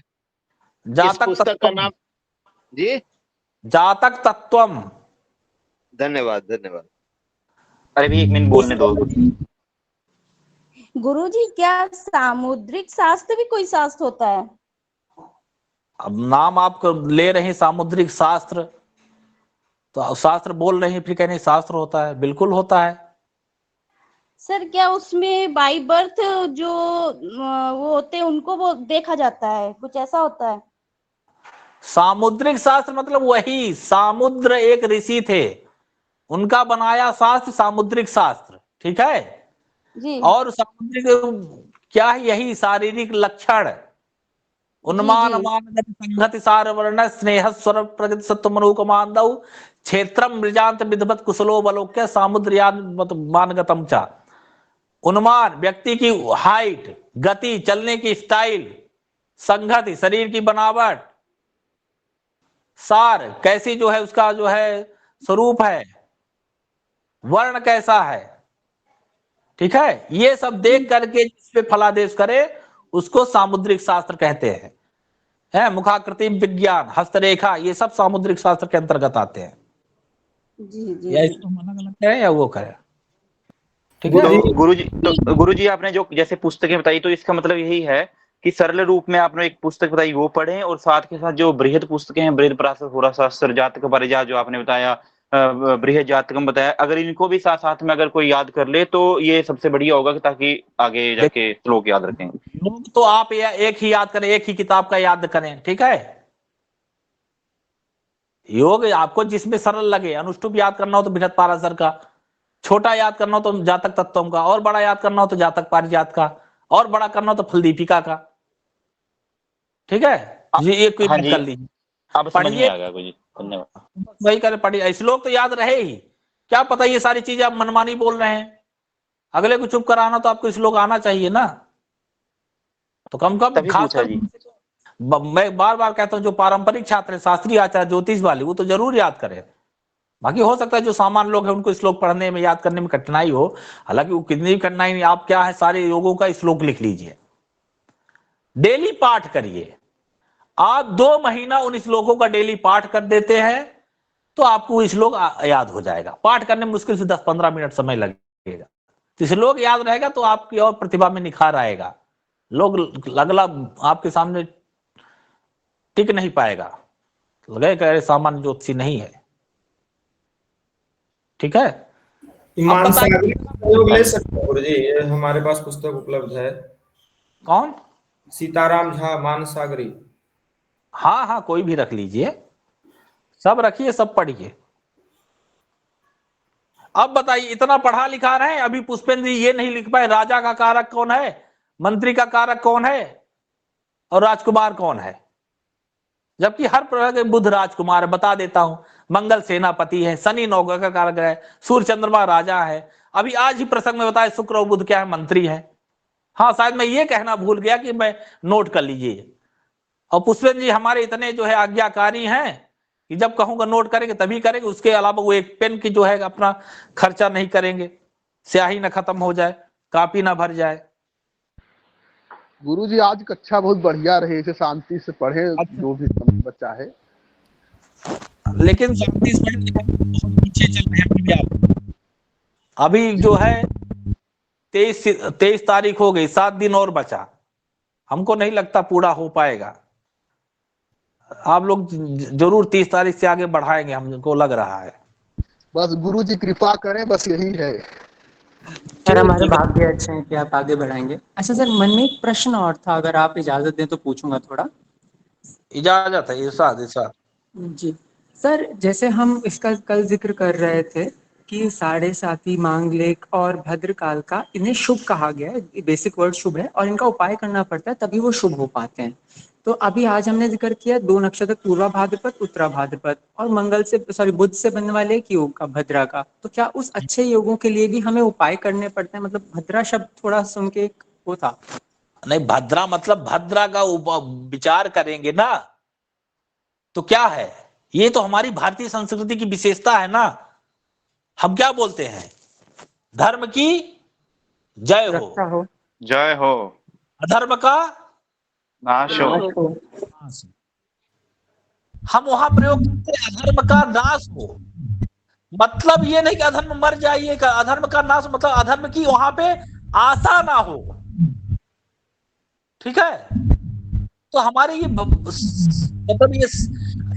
जातक
पुस्तक का नाम जी?
जातक तत्वम।
धन्यवाद धन्यवाद।
अरे भी 1 मिनट बोलने दो।
गुरुजी, क्या सामुद्रिक शास्त्र भी कोई शास्त्र होता है?
अब नाम आप ले रहे हैं सामुद्रिक शास्त्र, तो शास्त्र बोल रहे हैं फिर कहने शास्त्र होता है, बिल्कुल होता है।
सर क्या उसमें बाई बर्थ जो वो होते हैं उनको वो देखा जाता है, कुछ ऐसा होता है?
सामुद्रिक शास्त्र मतलब वही, सामुद्र एक ऋषि थे, उनका बनाया शास्त्र सामुद्रिक शास्त्र, ठीक है
जी।
और सामुद्रिक क्या है? यही शारीरिक लक्षण, उन्मान अमान संगति सार वर्ण स्नेह स्वर प्रगति सत्व मनुकमांदौ क्षेत्रम मृजांत विधवत कुशलो बलोक्य सामुद्रयान मानगतम चा। उन्मान व्यक्ति की हाइट, गति, चलने की स्टाइल, संगति शरीर की बनावट, सार कैसी जो है उसका जो है स्वरूप है, वर्ण कैसा है, ठीक है, ये सब देख करके जिसपे फलादेश करे उसको सामुद्रिक शास्त्र कहते हैं। मुखाकृति विज्ञान, हस्तरेखा, ये सब सामुद्रिक शास्त्र के अंतर्गत आते हैं।
जी जी
या
जी
इसको हम अलग अलग करें या वो करें? ठीक है।
तो गुरुजी आपने जो जैसे पुस्तकें बताई, तो इसका मतलब यही है कि सरल रूप में आपने एक पुस्तक बताई वो पढ़ें, और साथ के साथ जो बृहद पुस्तकें हैं, बृहद पराशर, होराशास्त्र, जातक परिजा जो आपने बताया, बृहद जातकम बताया, अगर इनको भी साथ साथ में अगर कोई याद कर ले तो ये सबसे बढ़िया होगा, ताकि आगे जाके श्लोक याद रखें।
योग तो आप एक ही याद करें, एक ही किताब का याद करें, ठीक है। योग आपको जिसमें सरल लगे, अनुष्टुप याद करना हो तो बृहद पराशर का, छोटा याद करना हो तो जातक तत्वम का, और बड़ा याद करना हो तो जातक पारिजात का, और बड़ा करना हो तो फलदीपिका का, ठीक है। ये एक
हाँ जी,
कर लीजिए,
अब समझ में
पढ़िए,
आ गया गुरुजी, धन्यवाद।
वही करें, पढ़िए। श्लोक तो याद रहे ही, क्या पता ये सारी चीजें आप मनमानी बोल रहे हैं, अगले को चुप कराना तो आपको श्लोक आना चाहिए ना। तो कम खासकर मैं बार बार कहता हूँ, जो पारंपरिक छात्र है, शास्त्रीय आचार्य, ज्योतिष वाले, वो तो जरूर याद करें। बाकी हो सकता है जो सामान्य लोग हैं उनको श्लोक पढ़ने में, याद करने में कठिनाई हो, हालांकि वो कितनी भी कठिनाई नहीं, आप क्या है, सारे योगों का श्लोक लिख लीजिए, डेली पाठ करिए। आप 2 महीना उन श्लोकों का डेली पाठ कर देते हैं तो आपको श्लोक याद हो जाएगा। पाठ करने में मुश्किल से 10-15 मिनट समय लगेगा, तो श्लोक याद रहेगा तो आपकी और प्रतिभा में निखार आएगा। लोग अगला आपके सामने टिक नहीं पाएगा, लगे कह सामान्य ज्योतिषी नहीं है, ठीक है।
ईमान सागरी का प्रयोग ले सकते हैं गुरुजी, ये हमारे पास पुस्तक उपलब्ध है।
कौन?
सीताराम झा मान सागरी।
हाँ हाँ, कोई भी रख लीजिए, सब रखिए, सब पढ़िए। अब बताइए, इतना पढ़ा लिखा रहे, अभी पुष्पेंद्र जी ये नहीं लिख पाए राजा का कारक कौन है, मंत्री का कारक कौन है, और राजकुमार कौन है, जबकि हर प्रकार के बुध राजकुमार है। बता देता हूं, मंगल सेनापति है, शनि नौका का कारक है, सूर्य चंद्रमा राजा है। अभी आज ही प्रसंग में बताया शुक्र और बुध क्या है, मंत्री है। हाँ, शायद मैं ये कहना भूल गया कि मैं नोट कर लीजिए। और पुष्पेंद्र जी हमारे इतने जो है आज्ञाकारी हैं कि जब कहूंगा नोट करेंगे तभी करेंगे, उसके अलावा वो एक पेन की जो है अपना खर्चा नहीं करेंगे, स्याही ना खत्म हो जाए, कापी ना भर जाए।
गुरुजी आज कक्षा बहुत बढ़िया रही, इसे शांति से पढ़े, जो भी बच्चा है।
लेकिन शांति से पीछे चल रहे हैं अभी जो है 23 तारीख हो गई, 7 दिन और बचा, हमको नहीं लगता पूरा हो पाएगा। आप लोग जरूर 30 तारीख से आगे बढ़ाएंगे, हमको लग रहा है।
बस गुरुजी कृपा करें, बस यही है।
सर हमारे भाग्य अच्छे हैं कि आप आगे बढ़ाएंगे। अच्छा सर, मन में एक प्रश्न और था, अगर आप इजाजत दें तो पूछूंगा थोड़ा।
इजाजत है, इरशाद।
जी सर, जैसे हम इसका कल जिक्र कर रहे थे कि साढ़े साथी, मांगलिक और भद्रकाल का इन्हें शुभ कहा गया है, बेसिक वर्ड शुभ है, और इनका उपाय करना पड़ता है तभी वो शुभ हो पाते हैं। तो अभी आज हमने जिक्र किया 2 नक्षत्र, पूर्वा भाद्रपद, उत्तरा भाद्रपद, और मंगल से बुध से बनने वाले एक योग का, भद्रा का। तो क्या उस अच्छे योगों के लिए भी हमें उपाय करने पड़ते हैं? मतलब भद्रा शब्द थोड़ा सुन के वो था।
नहीं, भद्रा मतलब भद्रा का विचार करेंगे ना तो क्या है, ये तो हमारी भारतीय संस्कृति की विशेषता है ना। हम क्या बोलते हैं, धर्म की जय हो,
जय हो,
अधर्म का
नाश हो।
हम वहां प्रयोग करते हैं अधर्म का नाश हो, मतलब ये नहीं कि अधर्म मर जाइए, अधर्म का नाश मतलब अधर्म की वहां पे आशा ना हो, ठीक है। तो हमारी ये मतलब ये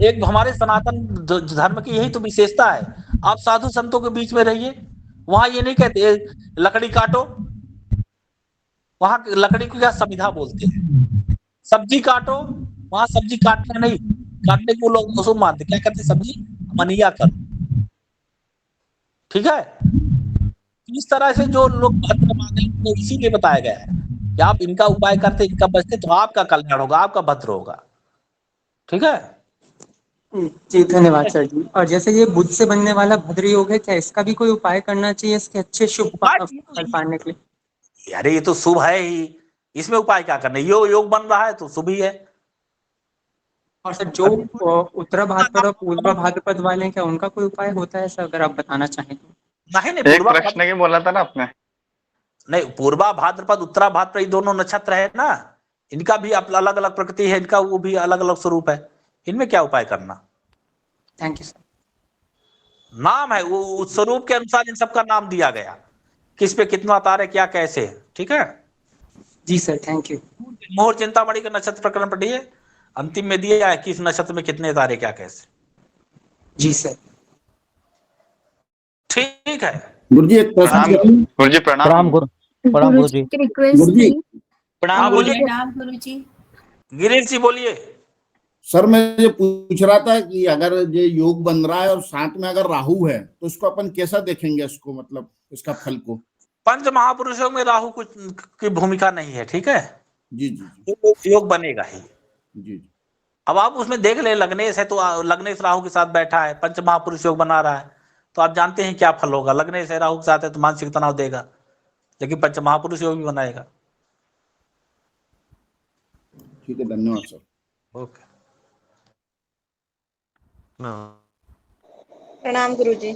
एक हमारे सनातन धर्म की यही तो विशेषता है। आप साधु संतों के बीच में रहिए, वहां ये नहीं कहते लकड़ी काटो, वहां लकड़ी को क्या समिधा बोलते हैं। सब्जी काटो, वहां सब्जी काटना नहीं, काटने को लोग उसको मानते, क्या कहते, सब्जी मनिया करो, ठीक है। इस तरह से जो लोग भद्र मांगे तो इसीलिए बताया गया है कि आप इनका उपाय करते, इनका बचते तो आपका कल्याण होगा, आपका भद्र होगा, ठीक है।
जी धन्यवाद सर जी। और जैसे ये बुध से बनने वाला भद्र योग है, क्या इसका भी कोई उपाय करना चाहिए इसके अच्छे शुभ फल पाने के लिए?
अरे ये तो शुभ है ही, इसमें उपाय क्या करना, योग बन रहा है तो शुभ ही है।
और सर जो उत्तरा भाद्रपद और पूर्वा भाद्रपद वाले हैं, क्या उनका कोई उपाय होता है सर, अगर आप बताना चाहें तो?
नहीं,
एक प्रश्न के बोला था ना आपने।
नहीं, पूर्वा भाद्रपद उत्तरा भाद्रपद ये दोनों नक्षत्र है ना, इनका भी अलग अलग प्रकृति है, इनका वो भी अलग अलग स्वरूप है, इनमें क्या उपाय करना।
Thank you sir.
नाम है, वो उस स्वरूप के अनुसार इन सबका नाम दिया गया, किस पे कितना तारे क्या कैसे। ठीक है
जी सर, थैंक यू।
मोहर चिंतामणि का नक्षत्र प्रकरण पढ़िए, अंतिम में दिया है किस नक्षत्र में कितने तारे क्या कैसे।
जी सर।
ठीक है
गुरुजी एक
प्रणाम गुरुजी, प्रणाम
प्रणाम गुरुजी।
गुरुजी
हाँ बोलिए
गुरुजी।
गिरीश जी बोलिए।
सर मैं ये पूछ रहा था कि अगर ये योग बन रहा है और साथ में अगर राहु है तो इसको अपन कैसा देखेंगे, इसको मतलब इसका फल को?
पंच महापुरुषों में राहु कुछ की भूमिका नहीं है। ठीक है
जी जी
योग बनेगा ही।
जी।
अब आप उसमें देख ले, लग्नेश है तो लग्नेश राहु के साथ बैठा है, पंच महापुरुष योग बना रहा है, तो आप जानते हैं क्या फल होगा। लग्नेश है राहु के साथ है तो मानसिक तनाव देगा, लेकिन पंच महापुरुष योग भी बनाएगा।
ठीक है, धन्यवाद सर।
ओके।
प्रणाम गुरुजी।